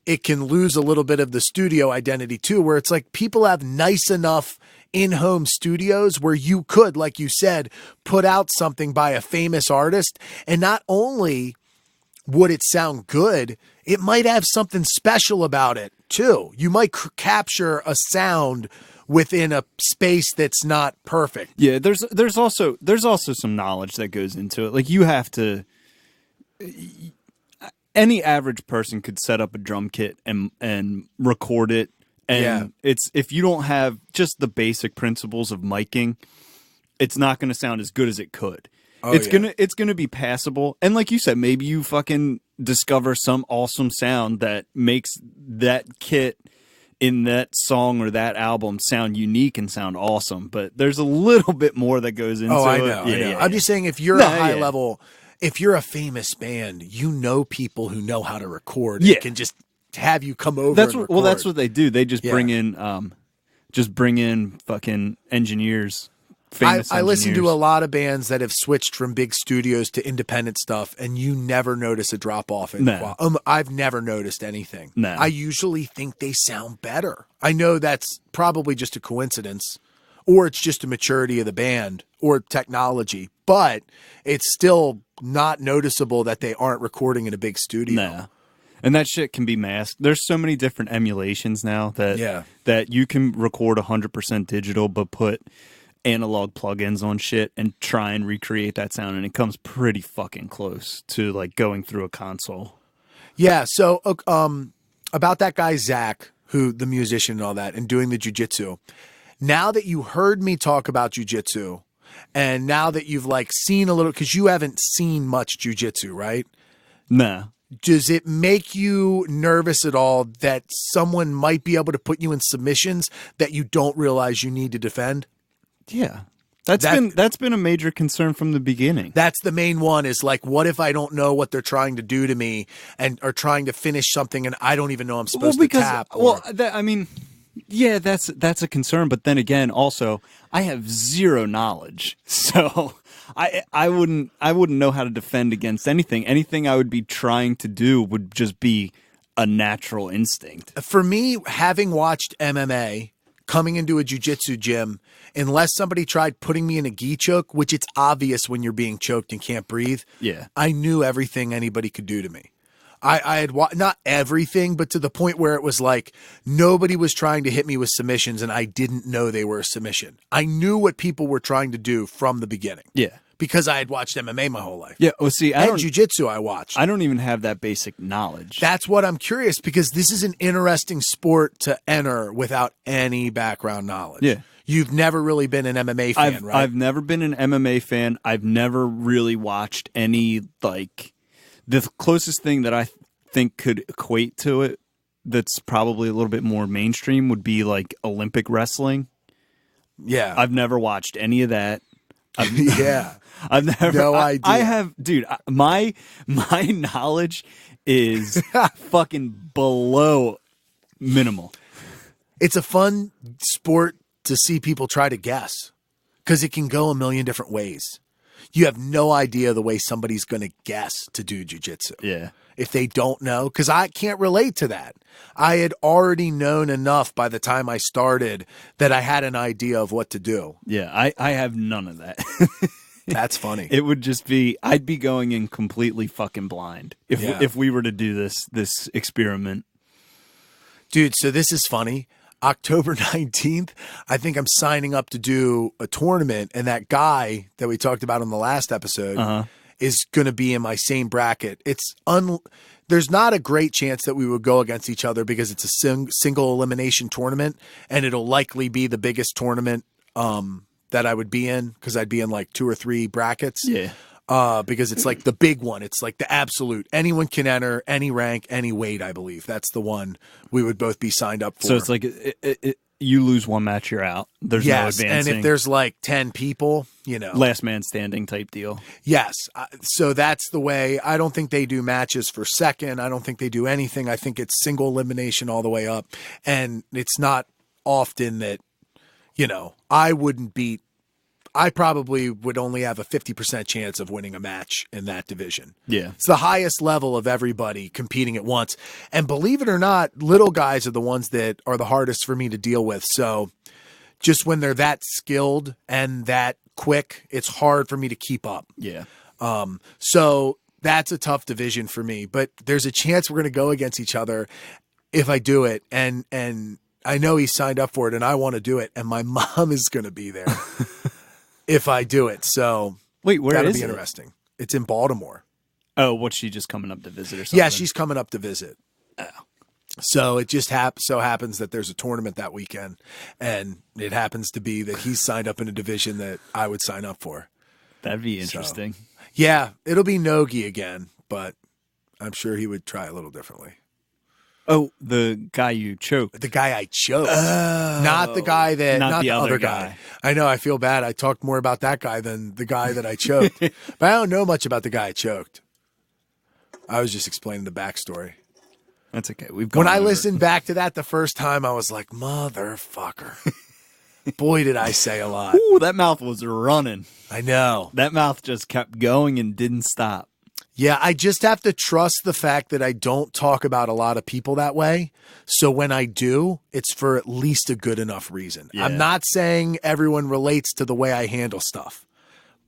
[SPEAKER 2] it can lose a little bit of the studio identity too, where it's like people have nice enough in-home studios where you could, like you said, put out something by a famous artist, and not only would it sound good, it might have something special about it too. You might capture a sound within a space that's not perfect.
[SPEAKER 1] Yeah, there's also some knowledge that goes into it. Like, you have to, any average person could set up a drum kit and record it. And it's, if you don't have just the basic principles of miking, it's not going to sound as good as it could. It's gonna be passable. And like you said, maybe you fucking discover some awesome sound that makes that kit in that song or that album sound unique and sound awesome. But there's a little bit more that goes into it.
[SPEAKER 2] I know.
[SPEAKER 1] Yeah.
[SPEAKER 2] I'm just saying, if you're a high level, if you're a famous band, you know people who know how to record and can just have you come over.
[SPEAKER 1] That's what they do. They just bring in fucking engineers.
[SPEAKER 2] I listen to a lot of bands that have switched from big studios to independent stuff, and you never notice a drop off. I've never noticed anything.
[SPEAKER 1] No.
[SPEAKER 2] I usually think they sound better. I know that's probably just a coincidence, or it's just a maturity of the band or technology, but it's still not noticeable that they aren't recording in a big studio.
[SPEAKER 1] No. And that shit can be masked. There's so many different emulations now that you can record 100% digital, but put analog plugins on shit and try and recreate that sound, and it comes pretty fucking close to like going through a console.
[SPEAKER 2] Yeah. So about that guy Zack, who the musician and all that, and doing the jiu-jitsu. Now that you heard me talk about jiu-jitsu, and now that you've like seen a little, because you haven't seen much jiu-jitsu, right?
[SPEAKER 1] Nah.
[SPEAKER 2] Does it make you nervous at all that someone might be able to put you in submissions that you don't realize you need to defend?
[SPEAKER 1] Yeah. That's been a major concern from the beginning.
[SPEAKER 2] That's the main one, is like, what if I don't know what they're trying to do to me and are trying to finish something and I don't even know I'm supposed to tap?
[SPEAKER 1] That's a concern. But then again, also, I have zero knowledge. So I wouldn't know how to defend against anything. Anything I would be trying to do would just be a natural instinct.
[SPEAKER 2] For me, having watched MMA, coming into a jiu-jitsu gym, unless somebody tried putting me in a gi choke, which it's obvious when you're being choked and can't breathe, I knew everything anybody could do to me. I had not everything, but to the point where it was like nobody was trying to hit me with submissions and I didn't know they were a submission. I knew what people were trying to do from the beginning.
[SPEAKER 1] Yeah.
[SPEAKER 2] Because I had watched MMA my whole life.
[SPEAKER 1] Yeah, well, see,
[SPEAKER 2] and jiu-jitsu I watched.
[SPEAKER 1] I don't even have that basic knowledge.
[SPEAKER 2] That's what I'm curious, because this is an interesting sport to enter without any background knowledge.
[SPEAKER 1] Yeah.
[SPEAKER 2] You've never really been an MMA fan, right?
[SPEAKER 1] I've never been an MMA fan. I've never really watched any, like, the closest thing that I think could equate to it that's probably a little bit more mainstream would be, like, Olympic wrestling.
[SPEAKER 2] Yeah.
[SPEAKER 1] I've never watched any of that.
[SPEAKER 2] I've never. No idea.
[SPEAKER 1] I have, dude. My knowledge is fucking below minimal.
[SPEAKER 2] It's a fun sport to see people try to guess, because it can go a million different ways. You have no idea the way somebody's going to guess to do jiu-jitsu.
[SPEAKER 1] Yeah.
[SPEAKER 2] If they don't know, because I can't relate to that. I had already known enough by the time I started that I had an idea of what to do.
[SPEAKER 1] Yeah, I have none of that.
[SPEAKER 2] That's funny.
[SPEAKER 1] It would just be, I'd be going in completely fucking blind if we were to do this experiment.
[SPEAKER 2] Dude, so this is funny. October 19th, I think I'm signing up to do a tournament, and that guy that we talked about on the last episode is going to be in my same bracket. There's not a great chance that we would go against each other because it's a single elimination tournament, and it'll likely be the biggest tournament that I would be in, because I'd be in like 2 or 3 brackets.
[SPEAKER 1] Yeah.
[SPEAKER 2] Because it's like the big one. It's like the absolute. Anyone can enter, any rank, any weight, I believe. That's the one we would both be signed up for.
[SPEAKER 1] So it's like you lose one match, you're out. There's no advancing.
[SPEAKER 2] And if there's like 10 people,
[SPEAKER 1] last man standing type deal.
[SPEAKER 2] Yes. So that's the way. I don't think they do matches for second. I don't think they do anything. I think it's single elimination all the way up. And it's not often that, I probably would only have a 50% chance of winning a match in that division.
[SPEAKER 1] Yeah.
[SPEAKER 2] It's the highest level of everybody competing at once. And believe it or not, little guys are the ones that are the hardest for me to deal with. So just when they're that skilled and that quick, it's hard for me to keep up.
[SPEAKER 1] Yeah.
[SPEAKER 2] So that's a tough division for me, but there's a chance we're going to go against each other if I do it. And I know he signed up for it and I want to do it. And my mom is going to be there if I do it. So
[SPEAKER 1] wait, where
[SPEAKER 2] that'll
[SPEAKER 1] is
[SPEAKER 2] be
[SPEAKER 1] it?
[SPEAKER 2] interesting. It's in Baltimore.
[SPEAKER 1] Oh, what's she just coming up to visit or something?
[SPEAKER 2] Yeah, she's coming up to visit.
[SPEAKER 1] Oh.
[SPEAKER 2] So it just so happens that there's a tournament that weekend, and it happens to be that he's signed up in a division that I would sign up for.
[SPEAKER 1] That'd be interesting.
[SPEAKER 2] So, yeah, it'll be Nogi again, but I'm sure he would try a little differently.
[SPEAKER 1] Oh, the guy you choked.
[SPEAKER 2] The guy I choked. Not the guy that, not the other guy. I know, I feel bad. I talked more about that guy than the guy that I choked. But I don't know much about the guy I choked. I was just explaining the backstory.
[SPEAKER 1] That's okay.
[SPEAKER 2] When I listened back to that the first time, I was like, motherfucker. Boy, did I say a lot.
[SPEAKER 1] Ooh, that mouth was running.
[SPEAKER 2] I know.
[SPEAKER 1] That mouth just kept going and didn't stop.
[SPEAKER 2] Yeah, I just have to trust the fact that I don't talk about a lot of people that way. So when I do, it's for at least a good enough reason.
[SPEAKER 1] Yeah.
[SPEAKER 2] I'm not saying everyone relates to the way I handle stuff.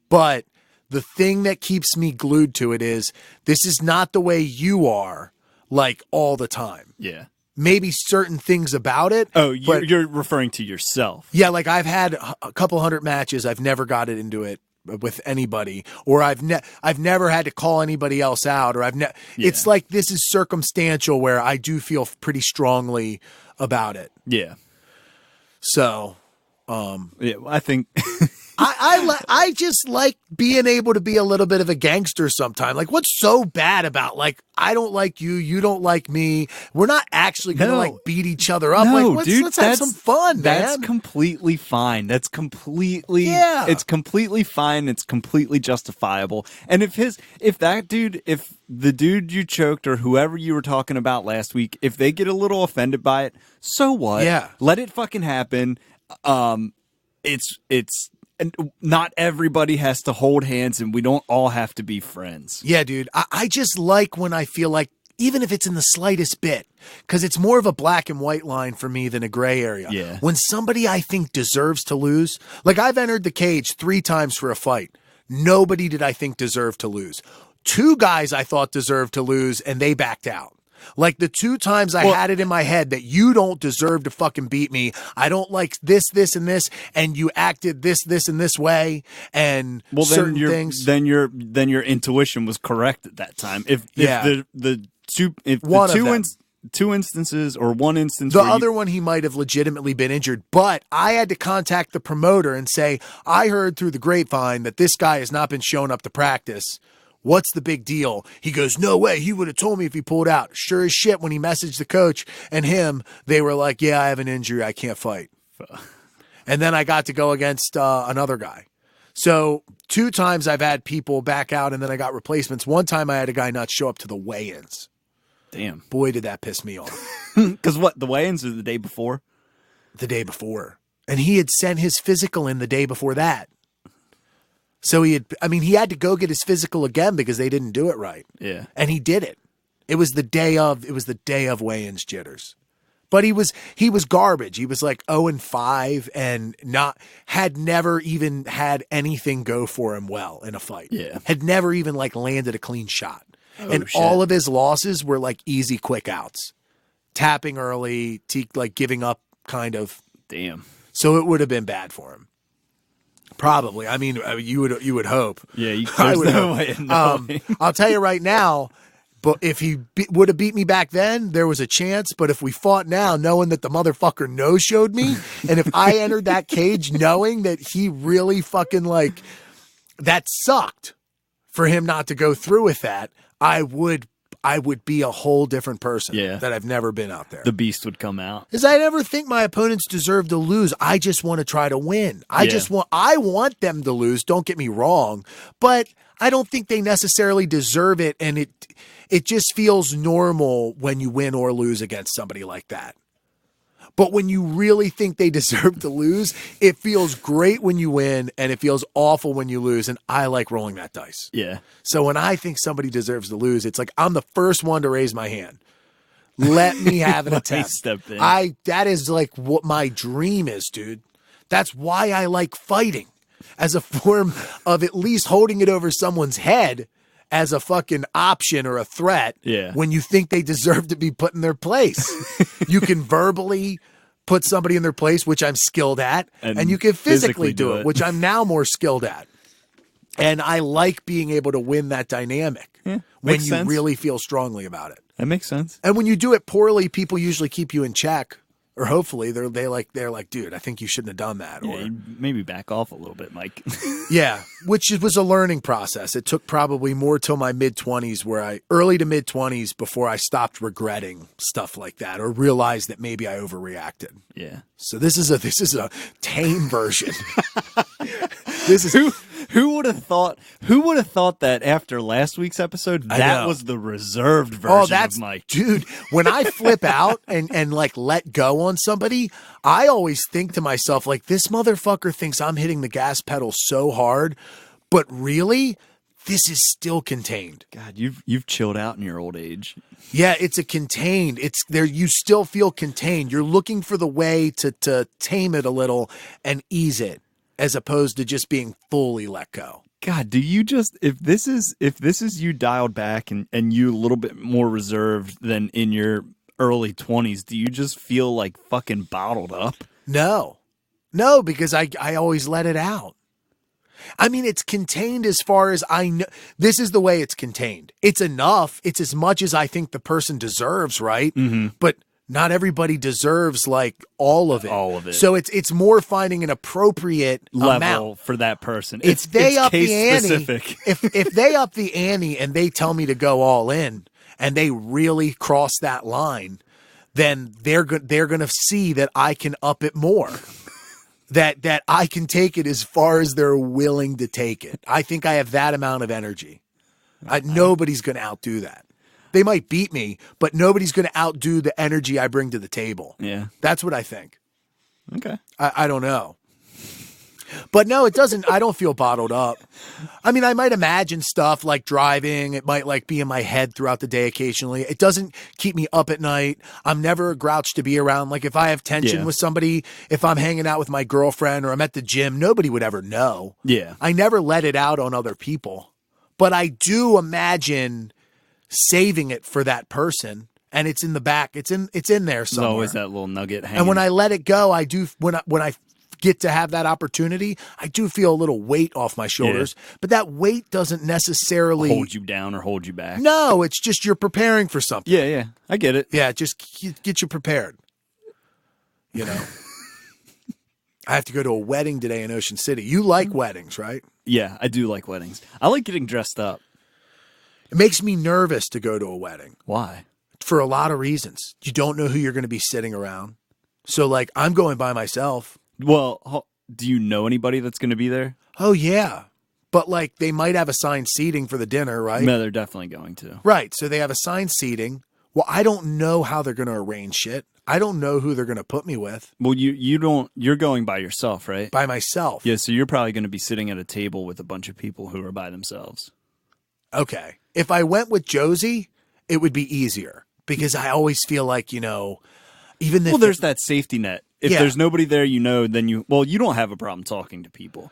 [SPEAKER 2] But the thing that keeps me glued to it is this is not the way you are, like, all the time.
[SPEAKER 1] Yeah.
[SPEAKER 2] Maybe certain things about it.
[SPEAKER 1] Oh, you're referring to yourself.
[SPEAKER 2] Yeah, like I've had a couple hundred matches. I've never got it into it with anybody, or I've never had to call anybody else out, or it's like this is circumstantial where I do feel pretty strongly about it.
[SPEAKER 1] Yeah.
[SPEAKER 2] So,
[SPEAKER 1] yeah, I think
[SPEAKER 2] I just like being able to be a little bit of a gangster sometime. Like, what's so bad about, like, I don't like you, you don't like me. We're not actually going to like beat each other up.
[SPEAKER 1] No,
[SPEAKER 2] like,
[SPEAKER 1] dude,
[SPEAKER 2] let's have some fun, man.
[SPEAKER 1] That's completely fine. That's completely, it's completely fine. It's completely justifiable. And if the dude you choked or whoever you were talking about last week, if they get a little offended by it, so what?
[SPEAKER 2] Yeah.
[SPEAKER 1] Let it fucking happen. And not everybody has to hold hands, and we don't all have to be friends.
[SPEAKER 2] Yeah, dude. I just like when I feel like, even if it's in the slightest bit, because it's more of a black and white line for me than a gray area.
[SPEAKER 1] Yeah.
[SPEAKER 2] When somebody I think deserves to lose, like I've entered the cage 3 times for a fight. Nobody did I think deserve to lose. 2 guys I thought deserved to lose, and they backed out. Like the 2 times I had it in my head that you don't deserve to fucking beat me. I don't like this, and this, and you acted this, and this way, and certain things.
[SPEAKER 1] Then your intuition was correct at that time. If the two instances or one instance,
[SPEAKER 2] the other one he might have legitimately been injured, but I had to contact the promoter and say, I heard through the grapevine that this guy has not been showing up to practice. What's the big deal? He goes, no way. He would have told me if he pulled out. Sure as shit, when he messaged the coach and him, they were like, yeah, I have an injury. I can't fight. And then I got to go against another guy. So 2 times I've had people back out, and then I got replacements. 1 time I had a guy not show up to the weigh-ins.
[SPEAKER 1] Damn.
[SPEAKER 2] Boy, did that piss me off.
[SPEAKER 1] Because what, the weigh-ins are the day before?
[SPEAKER 2] The day before. And he had sent his physical in the day before that. So he had to go get his physical again because they didn't do it right.
[SPEAKER 1] Yeah.
[SPEAKER 2] And he did it. It was the day of weigh-ins jitters. But he was garbage. He was like 0-5 and had never even had anything go for him well in a fight.
[SPEAKER 1] Yeah.
[SPEAKER 2] Had never even like landed a clean shot.
[SPEAKER 1] Oh,
[SPEAKER 2] and
[SPEAKER 1] shit.
[SPEAKER 2] all of his losses were like easy quick outs. Tapping early, like giving up kind of.
[SPEAKER 1] Damn.
[SPEAKER 2] So it would have been bad for him. Probably. I mean, you would hope.
[SPEAKER 1] Yeah, there's no way of knowing.
[SPEAKER 2] I'll tell you right now, but if he would have beat me back then, there was a chance. But if we fought now, knowing that the motherfucker no-showed me, and if I entered that cage knowing that he really fucking like, that sucked for him not to go through with that, I would be a whole different person that I've never been out there.
[SPEAKER 1] The beast would come out.
[SPEAKER 2] Because I never think my opponents deserve to lose. I just want to try to win. I want them to lose. Don't get me wrong. But I don't think they necessarily deserve it. And it just feels normal when you win or lose against somebody like that. But when you really think they deserve to lose, it feels great when you win and it feels awful when you lose. And I like rolling that dice.
[SPEAKER 1] Yeah.
[SPEAKER 2] So when I think somebody deserves to lose, it's like I'm the first one to raise my hand. Let me have an attempt.
[SPEAKER 1] Step in.
[SPEAKER 2] That is like what my dream is, dude. That's why I like fighting, as a form of at least holding it over someone's head as a fucking option or a threat.
[SPEAKER 1] Yeah.
[SPEAKER 2] When you think they deserve to be put in their place. You can verbally put somebody in their place, which I'm skilled at, and you can physically do it, which I'm now more skilled at. And I like being able to win that dynamic when you really feel strongly about it.
[SPEAKER 1] That makes sense.
[SPEAKER 2] And when you do it poorly, people usually keep you in check. Or hopefully they're like, dude, I think you shouldn't have done that.
[SPEAKER 1] Yeah,
[SPEAKER 2] Or
[SPEAKER 1] maybe back off a little bit, Mike.
[SPEAKER 2] yeah, which was a learning process. It took probably more till my mid-20s, early to mid-20s, before I stopped regretting stuff like that or realized that maybe I overreacted.
[SPEAKER 1] Yeah.
[SPEAKER 2] So this is a tame version. This is
[SPEAKER 1] who would have thought that after last week's episode that was the reserved version of Mike.
[SPEAKER 2] Dude, when I flip out and like let go on somebody, I always think to myself, like, this motherfucker thinks I'm hitting the gas pedal so hard, but really this is still contained.
[SPEAKER 1] God, you've chilled out in your old age.
[SPEAKER 2] Yeah, it's a contained. It's there. You still feel contained. You're looking for the way to tame it a little and ease it, as opposed to just being fully let go.
[SPEAKER 1] God, do you just, if this is you dialed back and you a little bit more reserved than in your early 20s, do you just feel like fucking bottled up?
[SPEAKER 2] No, because I always let it out. I mean, it's contained as far as I know. This is the way it's contained. It's enough. It's as much as I think the person deserves, right? Mm-hmm. But not everybody deserves like all of it. So it's more finding an appropriate
[SPEAKER 1] level
[SPEAKER 2] amount
[SPEAKER 1] for that person.
[SPEAKER 2] If they up
[SPEAKER 1] case
[SPEAKER 2] the ante,
[SPEAKER 1] specific.
[SPEAKER 2] if they up the ante and they tell me to go all in and they really cross that line, then they're going to see that I can up it more. That I can take it as far as they're willing to take it. I think I have that amount of energy. Nobody's going to outdo that. They might beat me, but nobody's going to outdo the energy I bring to the table.
[SPEAKER 1] Yeah.
[SPEAKER 2] That's what I think.
[SPEAKER 1] Okay.
[SPEAKER 2] I don't know. But no, it doesn't. I don't feel bottled up. I mean, I might imagine stuff like driving. It might like be in my head throughout the day occasionally. It doesn't keep me up at night. I'm never a grouch to be around. Like if I have tension with somebody, if I'm hanging out with my girlfriend or I'm at the gym, nobody would ever know.
[SPEAKER 1] Yeah.
[SPEAKER 2] I never let it out on other people. But I do imagine saving it for that person. And it's in the back. It's in there somewhere.
[SPEAKER 1] There's always that little nugget hanging.
[SPEAKER 2] And when I let it go, I do, when I get to have that opportunity, I do feel a little weight off my shoulders, but that weight doesn't necessarily
[SPEAKER 1] hold you down or hold you back.
[SPEAKER 2] No, it's just you're preparing for something.
[SPEAKER 1] Yeah, I get it.
[SPEAKER 2] Yeah, just get you prepared. You know, I have to go to a wedding today in Ocean City. You like weddings, right?
[SPEAKER 1] Yeah, I do like weddings. I like getting dressed up.
[SPEAKER 2] It makes me nervous to go to a wedding.
[SPEAKER 1] Why?
[SPEAKER 2] For a lot of reasons. You don't know who you're going to be sitting around. So like I'm going by myself.
[SPEAKER 1] Well, do you know anybody that's going to be there?
[SPEAKER 2] Oh, yeah. But, like, they might have assigned seating for the dinner, right?
[SPEAKER 1] No, they're definitely going to.
[SPEAKER 2] Right. So they have assigned seating. Well, I don't know how they're going to arrange shit. I don't know who they're going to put me with.
[SPEAKER 1] Well, you're going by yourself, right?
[SPEAKER 2] By myself.
[SPEAKER 1] Yeah, so you're probably going to be sitting at a table with a bunch of people who are by themselves.
[SPEAKER 2] Okay. If I went with Josie, it would be easier. Because I always feel like, you know, even if...
[SPEAKER 1] Well, there's that safety net. If there's nobody there, then you don't have a problem talking to people.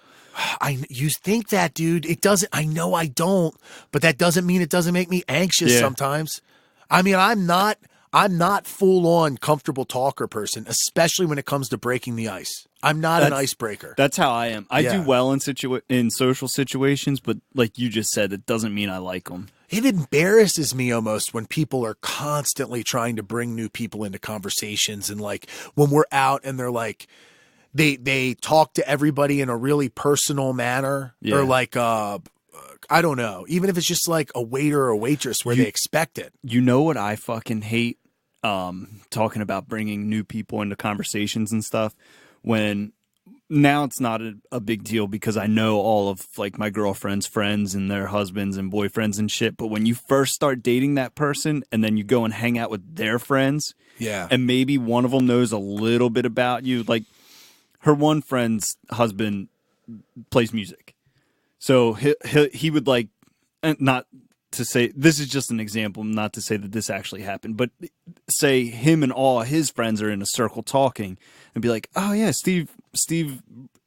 [SPEAKER 2] You think that, dude. It doesn't. I know I don't, but that doesn't mean it doesn't make me anxious sometimes. I mean, I'm not full on comfortable talker person, especially when it comes to breaking the ice. I'm not an icebreaker.
[SPEAKER 1] That's how I am. I do well in social situations, but like you just said, it doesn't mean I like them.
[SPEAKER 2] It embarrasses me almost when people are constantly trying to bring new people into conversations. And like when we're out and they're like, they talk to everybody in a really personal manner or like, I don't know, even if it's just like a waiter or a waitress where they expect it.
[SPEAKER 1] You know what I fucking hate? Talking about bringing new people into conversations and stuff when now it's not a big deal because I know all of like my girlfriend's friends and their husbands and boyfriends and shit. But when you first start dating that person and then you go and hang out with their friends, and maybe one of them knows a little bit about you, like her one friend's husband plays music, so he would like, not to say, this is just an example, not to say that this actually happened, but say him and all his friends are in a circle talking and be like, oh yeah, Steve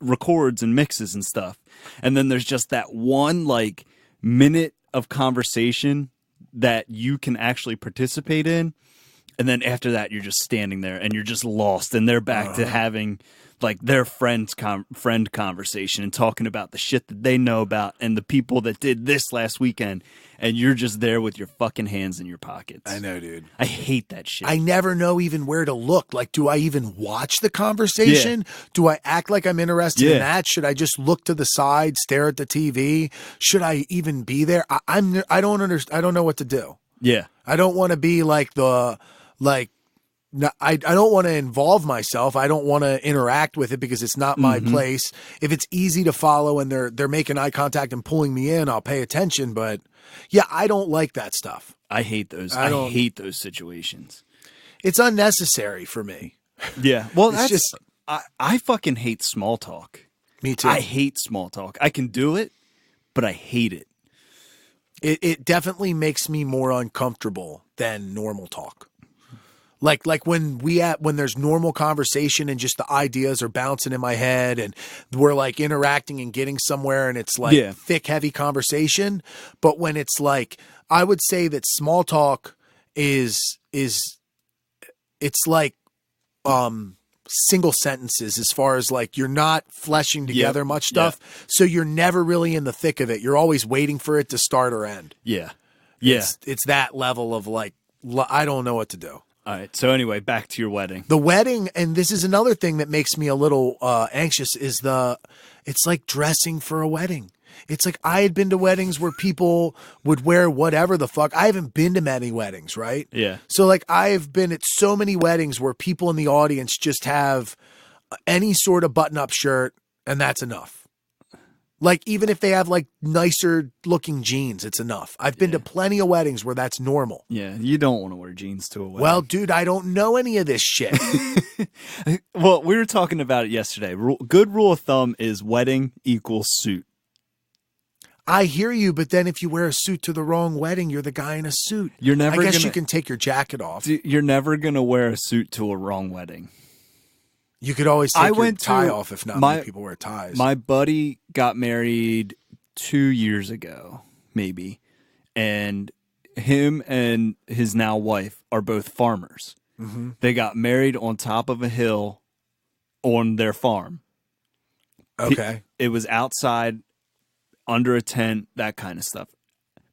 [SPEAKER 1] records and mixes and stuff. And then there's just that one like minute of conversation that you can actually participate in. And then after that, you're just standing there and you're just lost. And they're back to having like their friend conversation and talking about the shit that they know about and the people that did this last weekend. And you're just there with your fucking hands in your pockets.
[SPEAKER 2] I know, dude.
[SPEAKER 1] I hate that shit.
[SPEAKER 2] I never know even where to look. Like, do I even watch the conversation? Yeah. Do I act like I'm interested in that? Should I just look to the side, stare at the TV? Should I even be there? I don't understand. I don't know what to do.
[SPEAKER 1] Yeah.
[SPEAKER 2] I don't want to be like I don't want to involve myself. I don't want to interact with it because it's not my place. If it's easy to follow and they're making eye contact and pulling me in, I'll pay attention. But yeah, I don't like that stuff.
[SPEAKER 1] I hate those. I hate those situations.
[SPEAKER 2] It's unnecessary for me.
[SPEAKER 1] Yeah. Well, that's just I fucking hate small talk.
[SPEAKER 2] Me too.
[SPEAKER 1] I hate small talk. I can do it, but I hate it.
[SPEAKER 2] It definitely makes me more uncomfortable than normal talk. Like when there's normal conversation and just the ideas are bouncing in my head and we're like interacting and getting somewhere and it's like thick, heavy conversation. But when it's like, I would say that small talk is it's like single sentences as far as like you're not fleshing together much stuff. So you're never really in the thick of it. You're always waiting for it to start or end.
[SPEAKER 1] Yeah. Yeah.
[SPEAKER 2] It's that level of like, I don't know what to do.
[SPEAKER 1] All right. So anyway, back to your wedding.
[SPEAKER 2] The wedding, and this is another thing that makes me a little anxious, is it's like dressing for a wedding. It's like I had been to weddings where people would wear whatever the fuck. I haven't been to many weddings, right?
[SPEAKER 1] Yeah.
[SPEAKER 2] So like I've been at so many weddings where people in the audience just have any sort of button-up shirt, and that's enough. Like, even if they have, like, nicer looking jeans, it's enough. I've been to plenty of weddings where that's normal.
[SPEAKER 1] Yeah, you don't want to wear jeans to a wedding.
[SPEAKER 2] Well, dude, I don't know any of this shit.
[SPEAKER 1] Well, we were talking about it yesterday. Good rule of thumb is wedding equals suit.
[SPEAKER 2] I hear you, but then if you wear a suit to the wrong wedding, you're the guy in a suit.
[SPEAKER 1] You're never.
[SPEAKER 2] I guess you can take your jacket off.
[SPEAKER 1] You're never gonna wear a suit to a wrong wedding.
[SPEAKER 2] You could always take your tie off if not many people wear ties.
[SPEAKER 1] My buddy got married 2 years ago, maybe, and him and his now wife are both farmers. Mm-hmm. They got married on top of a hill on their farm.
[SPEAKER 2] Okay.
[SPEAKER 1] It was outside, under a tent, that kind of stuff.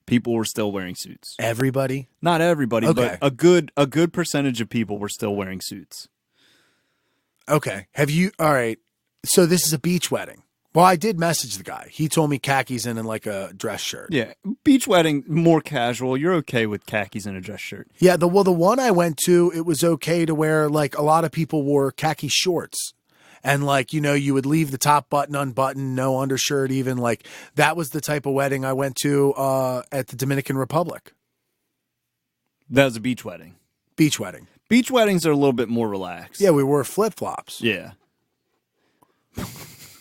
[SPEAKER 1] People were still wearing suits.
[SPEAKER 2] Everybody?
[SPEAKER 1] Not everybody, but a good percentage of people were still wearing suits.
[SPEAKER 2] Okay. All right. So this is a beach wedding. Well, I did message the guy. He told me khakis and like a dress shirt.
[SPEAKER 1] Yeah. Beach wedding, more casual. You're okay with khakis and a dress shirt.
[SPEAKER 2] Yeah. The one I went to, it was okay to wear, like, a lot of people wore khaki shorts. And like, you know, you would leave the top button unbuttoned, no undershirt even. Like, that was the type of wedding I went to at the Dominican Republic.
[SPEAKER 1] That was a beach wedding.
[SPEAKER 2] Beach wedding.
[SPEAKER 1] Beach weddings are a little bit more relaxed.
[SPEAKER 2] Yeah, we wore flip-flops.
[SPEAKER 1] Yeah.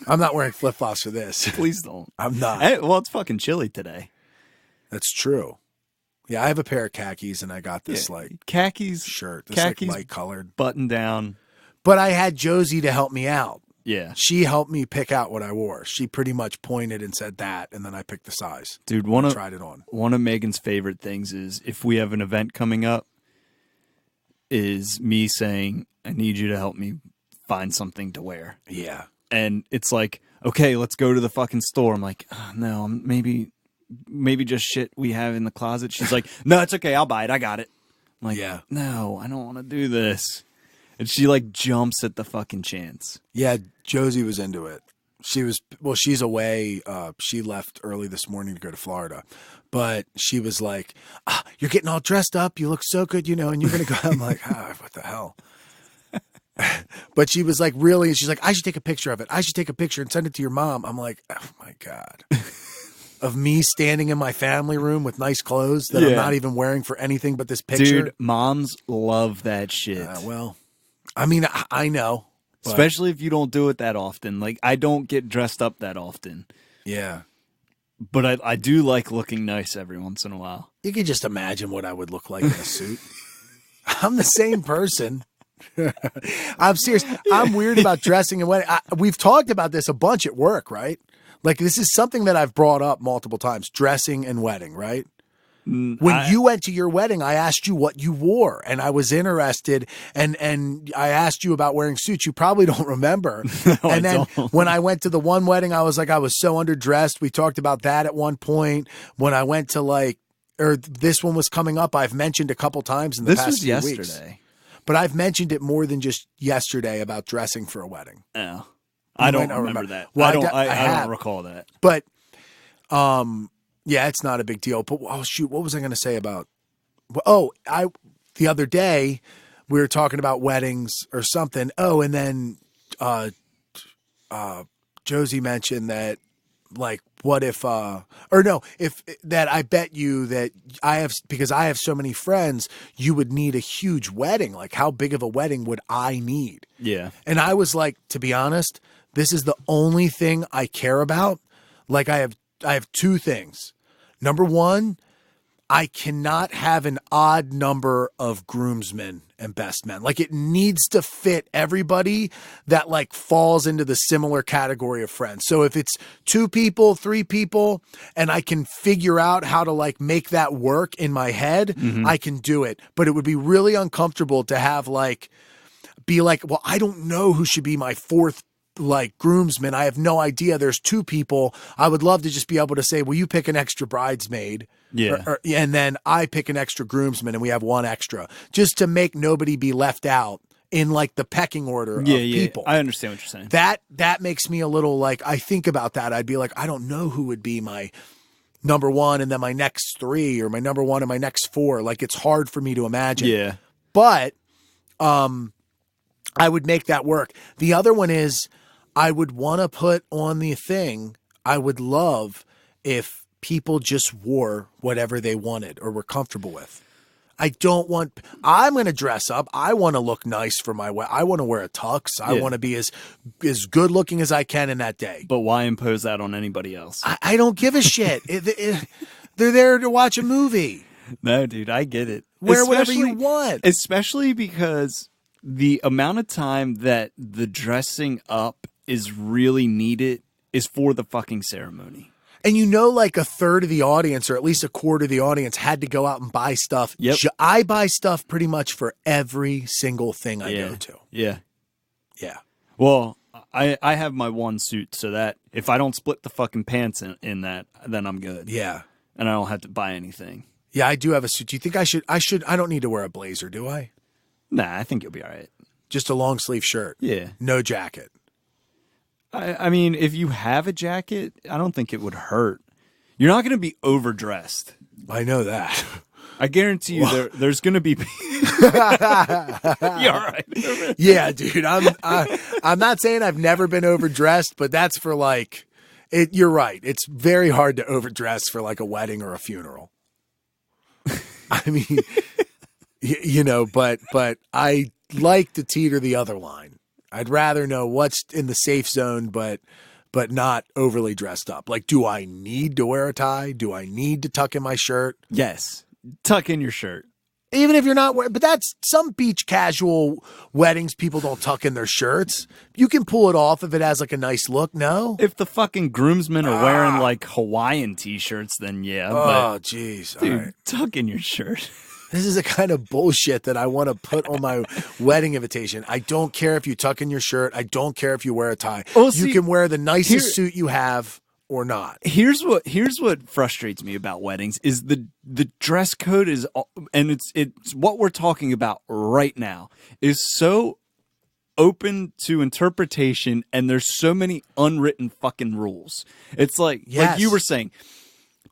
[SPEAKER 2] I'm not wearing flip-flops for this.
[SPEAKER 1] Please don't.
[SPEAKER 2] I'm not.
[SPEAKER 1] Hey, well, it's fucking chilly today.
[SPEAKER 2] That's true. Yeah, I have a pair of khakis, and I got this,
[SPEAKER 1] khakis
[SPEAKER 2] shirt. This,
[SPEAKER 1] khakis,
[SPEAKER 2] like, light-colored.
[SPEAKER 1] Button down.
[SPEAKER 2] But I had Josie to help me out.
[SPEAKER 1] Yeah.
[SPEAKER 2] She helped me pick out what I wore. She pretty much pointed and said that, and then I picked the size.
[SPEAKER 1] Dude, tried it on. One of Megan's favorite things is if we have an event coming up, is me saying, I need you to help me find something to wear.
[SPEAKER 2] Yeah.
[SPEAKER 1] And it's like, okay, let's go to the fucking store. I'm like, oh, no, maybe just shit we have in the closet. She's like, no, it's okay. I'll buy it. I got it. I'm like, no, I don't want to do this. And she like jumps at the fucking chance.
[SPEAKER 2] Yeah, Josie was into it. She's away. She left early this morning to go to Florida. But she was like, you're getting all dressed up. You look so good, you know, and you're going to go. I'm like, what the hell? But she was like, really? And she's like, I should take a picture of it. I should take a picture and send it to your mom. I'm like, oh, my God. Of me standing in my family room with nice clothes that I'm not even wearing for anything but this picture.
[SPEAKER 1] Dude, moms love that shit.
[SPEAKER 2] Well, I mean, I know. But
[SPEAKER 1] especially if you don't do it that often. Like, I don't get dressed up that often.
[SPEAKER 2] Yeah.
[SPEAKER 1] But I do like looking nice every once in a while.
[SPEAKER 2] You can just imagine what I would look like in a suit. I'm the same person. I'm serious. I'm weird about dressing and wedding. We've talked about this a bunch at work, right? Like, this is something that I've brought up multiple times, dressing and wedding, right? When you went to your wedding, I asked you what you wore, and I was interested, and I asked you about wearing suits. You probably don't remember.
[SPEAKER 1] No,
[SPEAKER 2] and
[SPEAKER 1] I
[SPEAKER 2] then
[SPEAKER 1] don't.
[SPEAKER 2] when I went to the one wedding, I was like, I was so underdressed. We talked about that at one point. When I went to this one was coming up, I've mentioned a couple times in the past few weeks.
[SPEAKER 1] This was yesterday.
[SPEAKER 2] But I've mentioned it more than just yesterday about dressing for a wedding.
[SPEAKER 1] Oh. I don't remember that.
[SPEAKER 2] Well,
[SPEAKER 1] I don't recall that.
[SPEAKER 2] But, yeah, it's not a big deal. But shoot, what was I going to say about? The other day we were talking about weddings or something. Oh, and then Josie mentioned that, like, what if I bet you that because I have so many friends, you would need a huge wedding. Like, how big of a wedding would I need?
[SPEAKER 1] Yeah.
[SPEAKER 2] And I was like, to be honest, this is the only thing I care about. Like, I have two things. Number one, I cannot have an odd number of groomsmen and best men. Like, it needs to fit everybody that, like, falls into the similar category of friends. So if it's 2 people, 3 people, and I can figure out how to, like, make that work in my head, I can do it. But it would be really uncomfortable to have, like, be like, well, I don't know who should be my 4th, like, groomsmen. I have no idea. There's 2 people. I would love to just be able to say, well, you pick an extra bridesmaid.
[SPEAKER 1] Yeah.
[SPEAKER 2] And then I pick an extra groomsman and we have 1 extra, just to make nobody be left out in, like, the pecking order of people.
[SPEAKER 1] I understand what you're saying.
[SPEAKER 2] That makes me a little, like, I think about that. I'd be like, I don't know who would be my number 1 and then my next 3 or my number 1 and my next 4. Like, it's hard for me to imagine.
[SPEAKER 1] Yeah.
[SPEAKER 2] But I would make that work. The other one is, I would want to put on the thing, I would love if people just wore whatever they wanted or were comfortable with. I'm going to dress up. I want to look nice for my wedding. I want to wear a tux. I want to be as good looking as I can in that day.
[SPEAKER 1] But why impose that on anybody else?
[SPEAKER 2] I don't give a shit. They're there to watch a movie.
[SPEAKER 1] No, dude, I get it.
[SPEAKER 2] Wear whatever you want.
[SPEAKER 1] Especially because the amount of time that the dressing up is really needed is for the fucking ceremony.
[SPEAKER 2] And like, a third of the audience, or at least a quarter of the audience, had to go out and buy stuff.
[SPEAKER 1] Yep.
[SPEAKER 2] I buy stuff pretty much for every single thing I go to.
[SPEAKER 1] Yeah.
[SPEAKER 2] Yeah.
[SPEAKER 1] Well, I have my one suit, so that if I don't split the fucking pants in that, then I'm good.
[SPEAKER 2] Yeah.
[SPEAKER 1] And I don't have to buy anything.
[SPEAKER 2] Yeah, I do have a suit. Do you think I should? I don't need to wear a blazer, do I?
[SPEAKER 1] Nah, I think you'll be all right.
[SPEAKER 2] Just a long sleeve shirt.
[SPEAKER 1] Yeah.
[SPEAKER 2] No jacket.
[SPEAKER 1] I mean, if you have a jacket, I don't think it would hurt. You're not going to be overdressed.
[SPEAKER 2] I know that.
[SPEAKER 1] I guarantee you there's going to be... You all right?
[SPEAKER 2] Yeah, dude. I'm not saying I've never been overdressed, but that's for, like... You're right. It's very hard to overdress for, like, a wedding or a funeral. I mean, but I like to teeter the other line. I'd rather know what's in the safe zone, but not overly dressed up. Like, do I need to wear a tie? Do I need to tuck in my shirt?
[SPEAKER 1] Yes. Tuck in your shirt.
[SPEAKER 2] Even if you're not wearing, but that's some beach casual weddings. People don't tuck in their shirts. You can pull it off if it has, like, a nice look. No,
[SPEAKER 1] if the fucking groomsmen are wearing, like, Hawaiian t-shirts, then yeah.
[SPEAKER 2] Oh, jeez.
[SPEAKER 1] Dude,
[SPEAKER 2] all right.
[SPEAKER 1] Tuck in your shirt.
[SPEAKER 2] This is the kind of bullshit that I want to put on my wedding invitation. I don't care if you tuck in your shirt. I don't care if you wear a tie. You can wear the nicest suit you have or not.
[SPEAKER 1] Here's what frustrates me about weddings is the dress code is, and it's what we're talking about right now, is so open to interpretation, and there's so many unwritten fucking rules. It's like you were saying,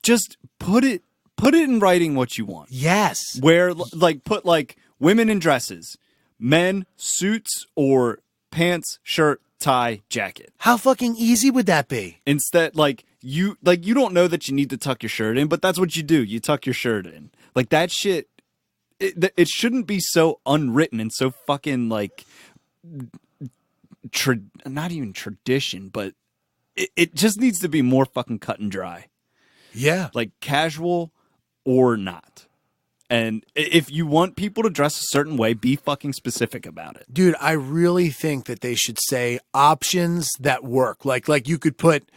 [SPEAKER 1] just put it in writing what you want.
[SPEAKER 2] Yes.
[SPEAKER 1] Where, like, put, like, women in dresses, men suits, or pants, shirt, tie, jacket.
[SPEAKER 2] How fucking easy would that be?
[SPEAKER 1] Instead, you don't know that you need to tuck your shirt in, but that's what you do. You tuck your shirt in. Like, that shit, it shouldn't be so unwritten and so fucking, like, not even tradition, but it just needs to be more fucking cut and dry.
[SPEAKER 2] Yeah.
[SPEAKER 1] Like casual or not. And if you want people to dress a certain way, be fucking specific about it.
[SPEAKER 2] Dude, I really think that they should say options that work. Like you could put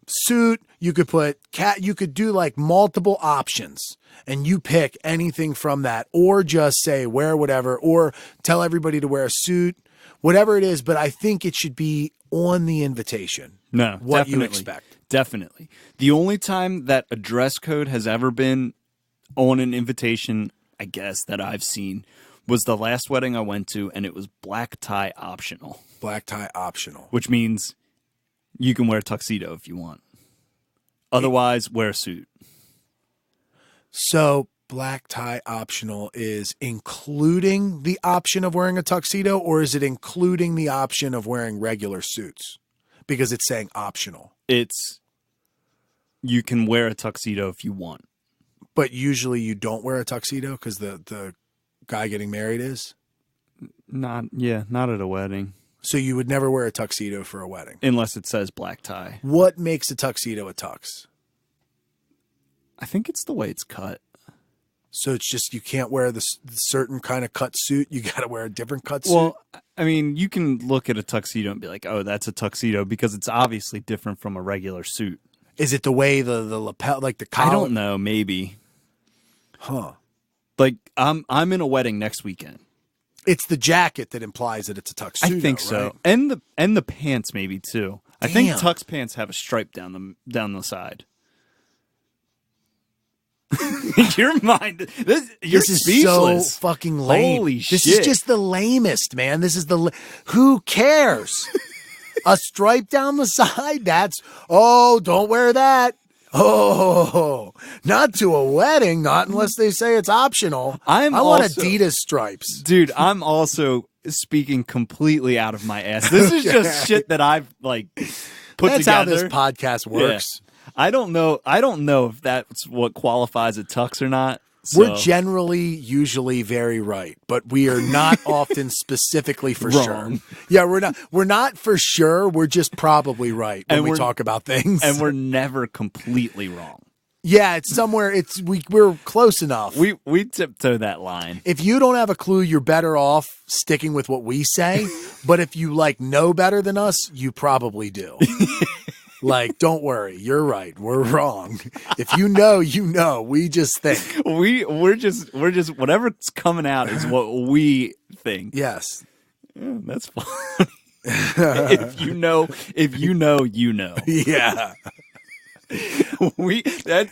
[SPEAKER 2] suit, you could put cat, you could do like multiple options and you pick anything from that, or just say wear whatever, or tell everybody to wear a suit, whatever it is. But I think it should be on the invitation.
[SPEAKER 1] No,
[SPEAKER 2] what
[SPEAKER 1] definitely,
[SPEAKER 2] you expect.
[SPEAKER 1] Definitely. The only time that a dress code has ever been on an invitation, I guess, that I've seen was the last wedding I went to, and it was black tie optional.
[SPEAKER 2] Black tie optional.
[SPEAKER 1] Which means you can wear a tuxedo if you want. Otherwise, wear a suit.
[SPEAKER 2] So black tie optional is including the option of wearing a tuxedo, or is it including the option of wearing regular suits? Because it's saying optional.
[SPEAKER 1] It's you can wear a tuxedo if you want.
[SPEAKER 2] But usually you don't wear a tuxedo because the guy getting married is?
[SPEAKER 1] Not at a wedding.
[SPEAKER 2] So you would never wear a tuxedo for a wedding?
[SPEAKER 1] Unless it says black tie.
[SPEAKER 2] What makes a tuxedo a tux?
[SPEAKER 1] I think it's the way it's cut.
[SPEAKER 2] So it's just you can't wear the certain kind of cut suit. You got to wear a different cut suit?
[SPEAKER 1] Well, I mean, you can look at a tuxedo and be like, oh, that's a tuxedo because it's obviously different from a regular suit.
[SPEAKER 2] Is it the way the lapel, like the collar?
[SPEAKER 1] I don't know, maybe.
[SPEAKER 2] Huh.
[SPEAKER 1] Like, I'm in a wedding next weekend.
[SPEAKER 2] It's the jacket that implies that it's a tuxedo.
[SPEAKER 1] I think so.
[SPEAKER 2] Right?
[SPEAKER 1] And the pants maybe too. I think tux pants have a stripe down the side. Your mind. This
[SPEAKER 2] is
[SPEAKER 1] speechless.
[SPEAKER 2] so fucking lame.
[SPEAKER 1] Holy
[SPEAKER 2] this
[SPEAKER 1] shit.
[SPEAKER 2] is just the lamest, man. This is who cares? A stripe down the side? Don't wear that. Oh, not to a wedding, not unless they say it's optional. I want Adidas stripes.
[SPEAKER 1] Dude, I'm also speaking completely out of my ass. This is just shit that I've put together.
[SPEAKER 2] That's how this podcast works.
[SPEAKER 1] Yeah. I don't know if that's what qualifies a tux or not. So.
[SPEAKER 2] We're usually very right, but we are not often specifically for
[SPEAKER 1] wrong.
[SPEAKER 2] Sure. Yeah, we're not for sure. We're just probably right when we talk about things.
[SPEAKER 1] And we're never completely wrong.
[SPEAKER 2] Yeah, it's somewhere. We're close enough.
[SPEAKER 1] We tiptoe that line.
[SPEAKER 2] If you don't have a clue, you're better off sticking with what we say. But if you know better than us, you probably do. Don't worry, you're right. We're wrong. If you know, you know. We just think.
[SPEAKER 1] We're just whatever's coming out is what we think.
[SPEAKER 2] Yes.
[SPEAKER 1] Yeah, that's fine. If you know, you know.
[SPEAKER 2] Yeah.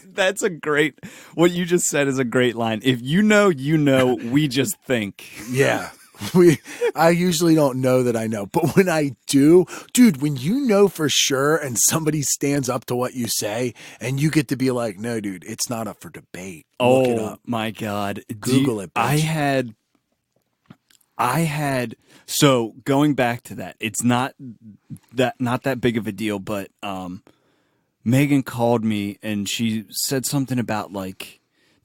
[SPEAKER 1] That's a great, what you just said is a great line. If you know, we just think.
[SPEAKER 2] Yeah. I usually don't know that I know, but when I do, dude, when you know for sure and somebody stands up to what you say and you get to be like, no, dude, it's not up for debate. Look it up.
[SPEAKER 1] My God.
[SPEAKER 2] Google it, bitch.
[SPEAKER 1] I had, so going back to that, it's not that big of a deal, but, Megan called me and she said something about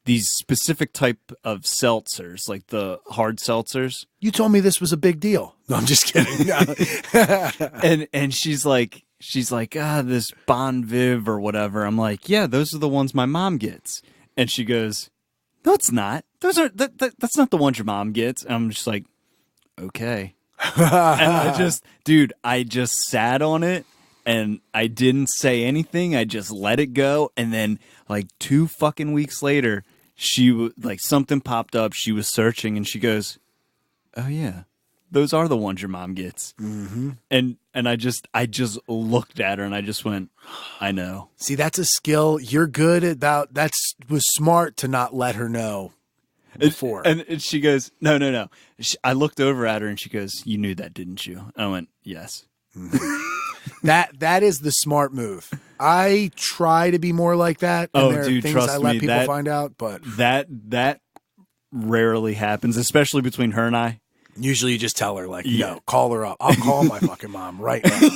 [SPEAKER 1] these specific type of seltzers, like the hard seltzers.
[SPEAKER 2] You told me this was a big deal. No, I'm just kidding.
[SPEAKER 1] and she's like, this Bon Viv or whatever. I'm like, yeah, those are the ones my mom gets. And she goes, no, it's not. Those are that's not the ones your mom gets. And I'm just like, okay. And I just sat on it. And I didn't say anything. I just let it go. And then 2 fucking weeks later, she something popped up. She was searching and she goes, oh yeah, those are the ones your mom gets.
[SPEAKER 2] Mm-hmm.
[SPEAKER 1] And I just looked at her and I just went, I know.
[SPEAKER 2] See, that's a skill you're good about. Was smart to not let her know before.
[SPEAKER 1] And she goes, no. I looked over at her and she goes, you knew that, didn't you? I went, yes.
[SPEAKER 2] Mm-hmm. That is the smart move. I try to be more like that. And there are things
[SPEAKER 1] trust
[SPEAKER 2] I let
[SPEAKER 1] me,
[SPEAKER 2] people find out, but
[SPEAKER 1] that rarely happens, especially between her and I.
[SPEAKER 2] Usually you just tell her, like, no, call her up. I'll call my fucking mom right now.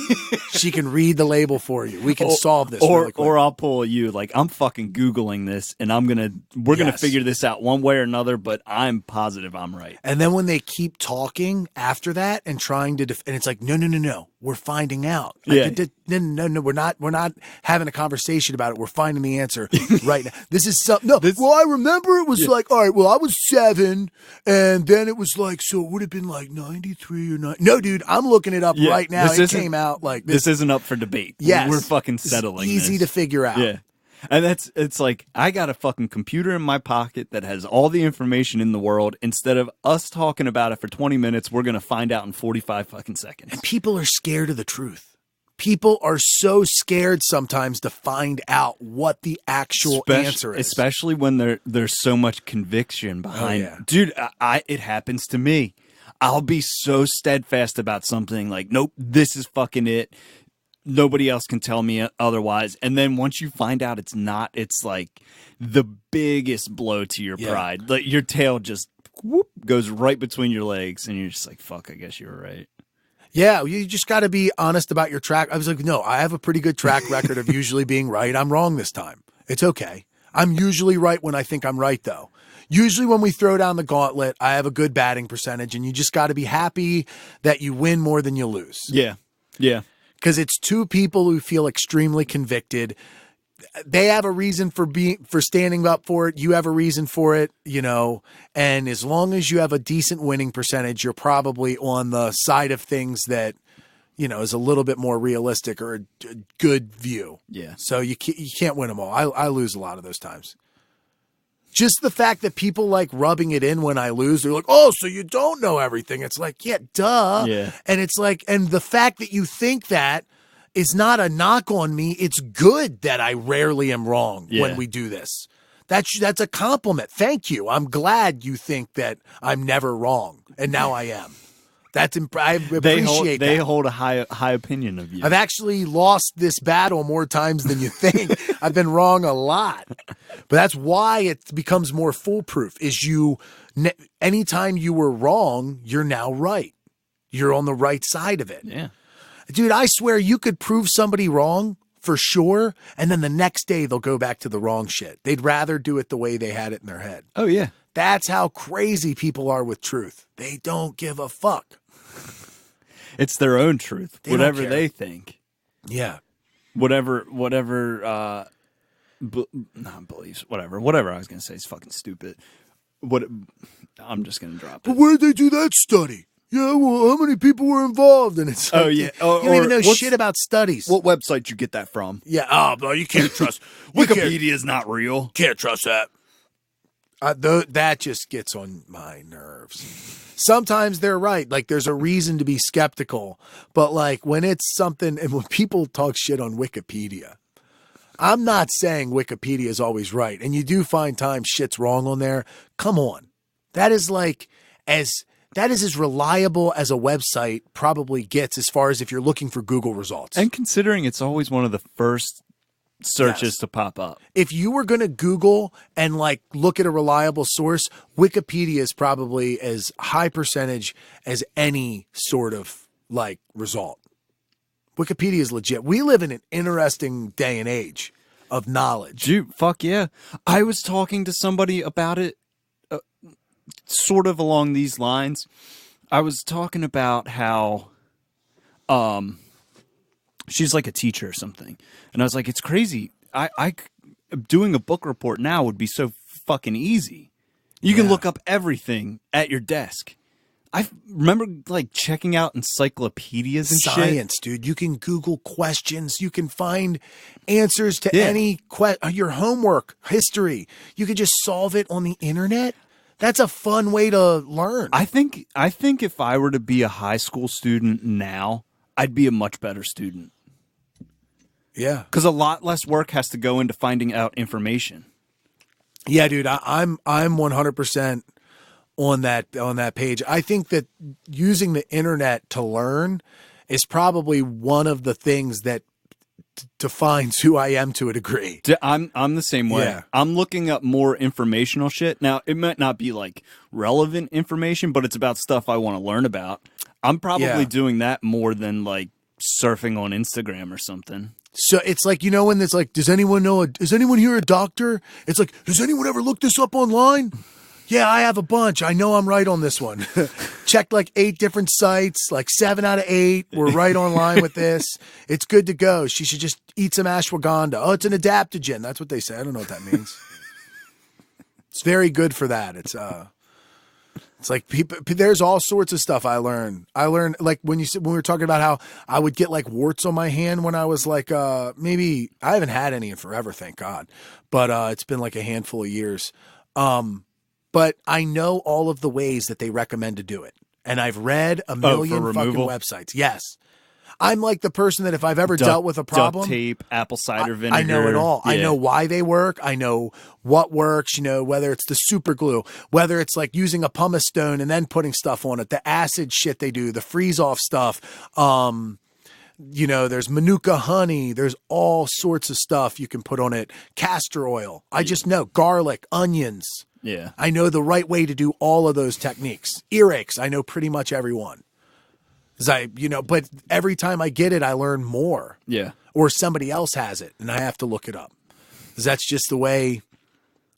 [SPEAKER 2] She can read the label for you. We can solve this really quick.
[SPEAKER 1] Or I'll pull you, like, I'm fucking Googling this, and we're going to figure this out one way or another, but I'm positive I'm right.
[SPEAKER 2] And then when they keep talking after that and trying to, and it's like, no, we're finding out. Like, no, we're not having a conversation about it. We're finding the answer right now. This is something. No, well, I remember it was like, all right, well, I was 7, and then it was like, so it would have been like 93 or 9. No, dude, I'm looking it up right now. It came out like
[SPEAKER 1] this isn't up for debate.
[SPEAKER 2] Yes,
[SPEAKER 1] we're fucking settling.
[SPEAKER 2] It's easy to figure out.
[SPEAKER 1] Yeah. And it's like, I got a fucking computer in my pocket that has all the information in the world. Instead of us talking about it for 20 minutes, we're going to find out in 45 fucking seconds.
[SPEAKER 2] And people are scared of the truth. People are so scared sometimes to find out what the actual answer is.
[SPEAKER 1] Especially when there's so much conviction behind it. Dude, it happens to me. I'll be so steadfast about something like, nope, this is fucking it. Nobody else can tell me otherwise. And then once you find out it's not, it's like the biggest blow to your pride. Like your tail just goes right between your legs, and you're just like, fuck, I guess you were right.
[SPEAKER 2] Yeah, you just got to be honest about your track. I was like, no, I have a pretty good track record of usually being right. I'm wrong this time. It's okay. I'm usually right when I think I'm right, though. Usually when we throw down the gauntlet, I have a good batting percentage, and you just got to be happy that you win more than you lose.
[SPEAKER 1] Yeah. Yeah.
[SPEAKER 2] Because it's two people who feel extremely convicted. They have a reason for standing up for it. You have a reason for it, and as long as you have a decent winning percentage, you're probably on the side of things that, is a little bit more realistic or a good view.
[SPEAKER 1] Yeah.
[SPEAKER 2] So you can't win them all. I lose a lot of those times. Just the fact that people like rubbing it in when I lose, they're like, oh, so you don't know everything. It's like, yeah, duh.
[SPEAKER 1] Yeah.
[SPEAKER 2] And it's like, and the fact that you think that is not a knock on me. It's good that I rarely am wrong when we do this. That's a compliment. Thank you. I'm glad you think that I'm never wrong. And now I am. I appreciate that.
[SPEAKER 1] They hold a high opinion of you.
[SPEAKER 2] I've actually lost this battle more times than you think. I've been wrong a lot. But that's why it becomes more foolproof, is anytime you were wrong, you're now right. You're on the right side of it.
[SPEAKER 1] Yeah.
[SPEAKER 2] Dude, I swear you could prove somebody wrong for sure, and then the next day they'll go back to the wrong shit. They'd rather do it the way they had it in their head.
[SPEAKER 1] Oh, yeah.
[SPEAKER 2] That's how crazy people are with truth. They don't give a fuck.
[SPEAKER 1] It's their own truth, whatever they think.
[SPEAKER 2] Yeah.
[SPEAKER 1] Whatever, beliefs, whatever I was going to say is fucking stupid. I'm just going to drop it.
[SPEAKER 2] But where did they do that study? Yeah, well, how many people were involved? And it's like, you don't even know shit about studies.
[SPEAKER 1] What website did you get that from?
[SPEAKER 2] Yeah, but you can't trust.
[SPEAKER 1] Wikipedia is not real.
[SPEAKER 2] Can't trust that. That just gets on my nerves. Sometimes they're right. Like, there's a reason to be skeptical. But, like, when it's something, and when people talk shit on Wikipedia, I'm not saying Wikipedia is always right. And you do find times shit's wrong on there. Come on. That is as reliable as a website probably gets, as far as if you're looking for Google results.
[SPEAKER 1] And considering it's always one of the first searches to pop up.
[SPEAKER 2] If you were going to Google and like look at a reliable source, Wikipedia is probably as high percentage as any sort of like result. Wikipedia is legit. We live in an interesting day and age of knowledge.
[SPEAKER 1] Dude, fuck yeah. I was talking to somebody about it sort of along these lines. I was talking about how she's like a teacher or something. And I was like, it's crazy. I doing a book report now would be so fucking easy. You can look up everything at your desk. I remember like checking out encyclopedias and
[SPEAKER 2] science, dude. You can Google questions. You can find answers to any your homework, history. You could just solve it on the internet. That's a fun way to learn.
[SPEAKER 1] I think if I were to be a high school student now, I'd be a much better student.
[SPEAKER 2] Yeah.
[SPEAKER 1] Because a lot less work has to go into finding out information.
[SPEAKER 2] Yeah, dude, I'm 100% on that page. I think that using the internet to learn is probably one of the things that defines who I am to a degree.
[SPEAKER 1] I'm the same way.
[SPEAKER 2] Yeah.
[SPEAKER 1] I'm looking up more informational shit. Now, it might not be like relevant information, but it's about stuff I want to learn about. I'm probably doing that more than like surfing on Instagram or something.
[SPEAKER 2] So it's like, you know, when it's like, is anyone here a doctor? It's like, does anyone ever look this up online? Yeah, I have a bunch. I know I'm right on this one. Checked like 8 different sites, like 7 out of 8. We're right online with this. It's good to go. She should just eat some ashwagandha. Oh, it's an adaptogen. That's what they say. I don't know what that means. It's very good for that. It's like people. There's all sorts of stuff I learned. Like when we were talking about how I would get like warts on my hand when I was like maybe I haven't had any in forever, thank God. But it's been like a handful of years. But I know all of the ways that they recommend to do it. And I've read a million fucking websites. Yes. I'm like the person that if I've ever dealt with a problem.
[SPEAKER 1] Duct tape, apple cider vinegar.
[SPEAKER 2] I know it all. Yeah. I know why they work. I know what works, you know, whether it's the super glue, whether it's like using a pumice stone and then putting stuff on it, the acid shit they do, the freeze off stuff. You know, there's Manuka honey. There's all sorts of stuff you can put on it. Castor oil. I just know garlic, onions.
[SPEAKER 1] Yeah.
[SPEAKER 2] I know the right way to do all of those techniques. Earaches, I know pretty much every one. But every time I get it, I learn more.
[SPEAKER 1] Yeah.
[SPEAKER 2] Or somebody else has it, and I have to look it up. 'Cause that's just the way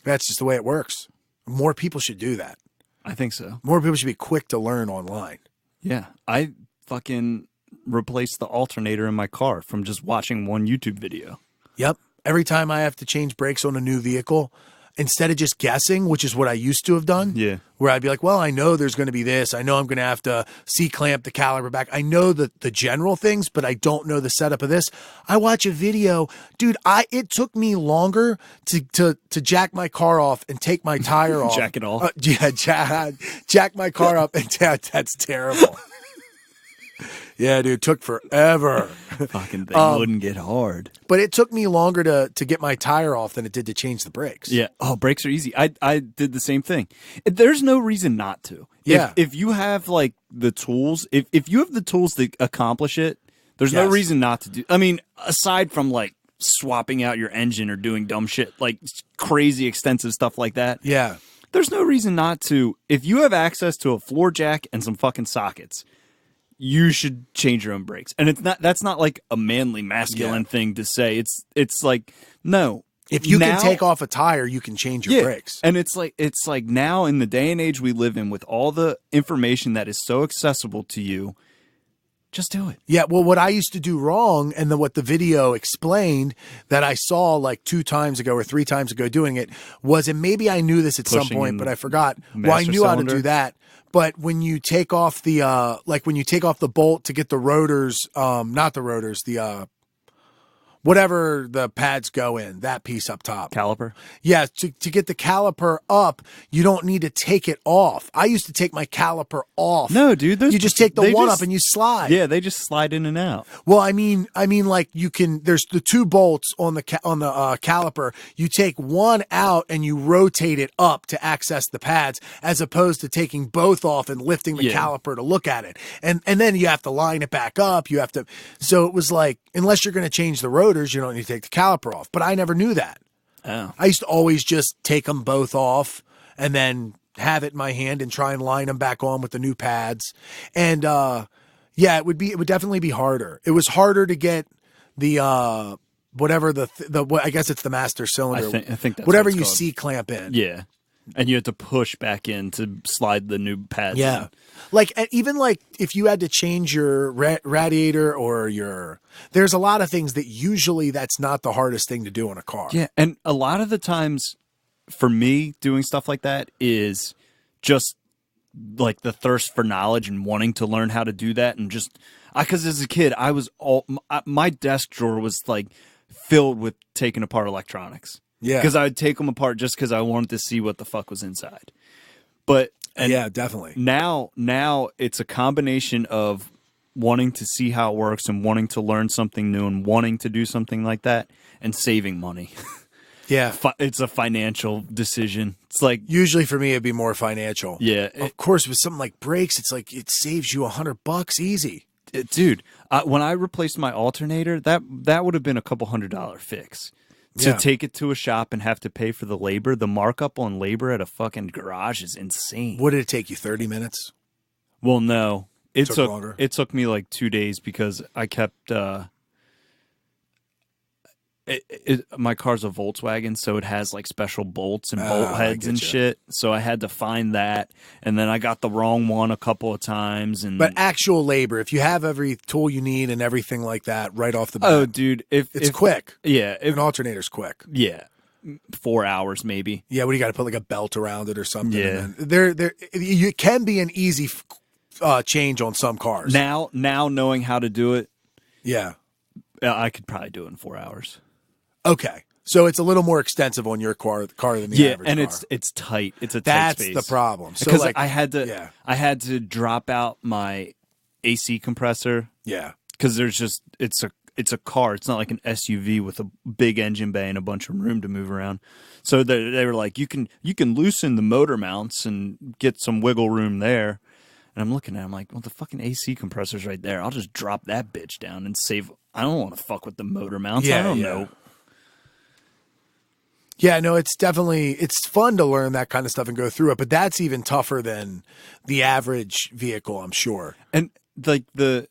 [SPEAKER 2] it works. More people should do that.
[SPEAKER 1] I think so.
[SPEAKER 2] More people should be quick to learn online.
[SPEAKER 1] Yeah. I fucking replaced the alternator in my car from just watching one YouTube video.
[SPEAKER 2] Yep. Every time I have to change brakes on a new vehicle, instead of just guessing, which is what I used to have done, where I'd be like, well, I know there's going to be this. I know I'm going to have to C-clamp the caliper back. I know the general things, but I don't know the setup of this. I watch a video. Dude, it took me longer to jack my car off and take my tire off.
[SPEAKER 1] Jack it off?
[SPEAKER 2] Jack my car up. And that's terrible. Yeah, dude, it took forever.
[SPEAKER 1] Fucking thing wouldn't get hard.
[SPEAKER 2] But it took me longer to get my tire off than it did to change the brakes.
[SPEAKER 1] Yeah. Oh, brakes are easy. I did the same thing. There's no reason not to.
[SPEAKER 2] Yeah.
[SPEAKER 1] If you have like the tools, if you have the tools to accomplish it, there's no reason not to do. I mean, aside from like swapping out your engine or doing dumb shit, like crazy extensive stuff like that.
[SPEAKER 2] Yeah.
[SPEAKER 1] There's no reason not to. If you have access to a floor jack and some fucking sockets, you should change your own brakes. And that's not like a manly masculine thing to say. It's like, no.
[SPEAKER 2] If you can take off a tire, you can change your brakes.
[SPEAKER 1] And it's like now in the day and age we live in with all the information that is so accessible to you, just do it.
[SPEAKER 2] Yeah, well, what I used to do wrong and what the video explained that I saw like 2 times ago or 3 times ago doing it was, and maybe I knew this at some point, but I forgot. Well, I knew how to do that. But when you take off the bolt to get the rotors, not the rotors, the whatever the pads go in, that piece up top.
[SPEAKER 1] Caliper?
[SPEAKER 2] Yeah, to get the caliper up, you don't need to take it off. I used to take my caliper off.
[SPEAKER 1] No, dude.
[SPEAKER 2] You just take the one up and you slide.
[SPEAKER 1] Yeah, they just slide in and out.
[SPEAKER 2] Well, I mean, like you can. There's the 2 bolts on the caliper. You take one out and you rotate it up to access the pads, as opposed to taking both off and lifting the caliper to look at it. And then you have to line it back up. You have to. So it was like, unless you're going to change the rotors, you don't need to take the caliper off. But I never knew that.
[SPEAKER 1] Oh.
[SPEAKER 2] I used to always just take them both off and then have it in my hand and try and line them back on with the new pads. And it would definitely be harder. It was harder to get the whatever I guess it's the master cylinder.
[SPEAKER 1] I think that's
[SPEAKER 2] whatever
[SPEAKER 1] what
[SPEAKER 2] you
[SPEAKER 1] it's called.
[SPEAKER 2] C-clamp in.
[SPEAKER 1] Yeah. And you have to push back in to slide the new pads
[SPEAKER 2] Yeah.
[SPEAKER 1] in.
[SPEAKER 2] Like, even like if you had to change your radiator or there's a lot of things that usually that's not the hardest thing to do in a car.
[SPEAKER 1] Yeah. And a lot of the times for me doing stuff like that is just like the thirst for knowledge and wanting to learn how to do that. And just, because as a kid, my desk drawer was like filled with taking apart electronics.
[SPEAKER 2] Yeah.
[SPEAKER 1] Because I would take them apart just because I wanted to see what the fuck was inside. But
[SPEAKER 2] yeah, definitely.
[SPEAKER 1] Now it's a combination of wanting to see how it works and wanting to learn something new and wanting to do something like that and saving money.
[SPEAKER 2] Yeah.
[SPEAKER 1] It's a financial decision. It's like,
[SPEAKER 2] usually for me, it'd be more financial.
[SPEAKER 1] Yeah.
[SPEAKER 2] Of course, with something like brakes, it's like it saves you $100 easy.
[SPEAKER 1] Dude, when I replaced my alternator, that would have been a couple $100 fix. To take it to a shop and have to pay for the labor, the markup on labor at a fucking garage is insane.
[SPEAKER 2] What did it take you, 30 minutes?
[SPEAKER 1] Well, no. It took
[SPEAKER 2] longer?
[SPEAKER 1] It took me like 2 days because I kept my car's a Volkswagen, so it has like special bolts and bolt heads and shit. So I had to find that, and then I got the wrong one a couple of times.
[SPEAKER 2] But actual labor, if you have every tool you need and everything like that right off the bat.
[SPEAKER 1] Oh, dude, it's
[SPEAKER 2] quick.
[SPEAKER 1] Yeah,
[SPEAKER 2] an alternator's quick.
[SPEAKER 1] Yeah, 4 hours maybe.
[SPEAKER 2] Yeah, what do you got to put like a belt around it or something?
[SPEAKER 1] Yeah,
[SPEAKER 2] it can be an easy change on some cars.
[SPEAKER 1] Now knowing how to do it,
[SPEAKER 2] yeah,
[SPEAKER 1] I could probably do it in 4 hours.
[SPEAKER 2] Okay, so it's a little more extensive on your car than the average
[SPEAKER 1] and
[SPEAKER 2] car.
[SPEAKER 1] it's tight. It's a tight space.
[SPEAKER 2] That's the problem. So
[SPEAKER 1] because
[SPEAKER 2] like,
[SPEAKER 1] I had to drop out my AC compressor.
[SPEAKER 2] Yeah,
[SPEAKER 1] because there's just it's a car. It's not like an SUV with a big engine bay and a bunch of room to move around. So they were like, you can loosen the motor mounts and get some wiggle room there. And I'm looking at it, I'm like, well, the fucking AC compressor's right there. I'll just drop that bitch down and save. I don't want to fuck with the motor mounts. I don't know.
[SPEAKER 2] Yeah, no, it's fun to learn that kind of stuff and go through it, but that's even tougher than the average vehicle, I'm sure.
[SPEAKER 1] And like the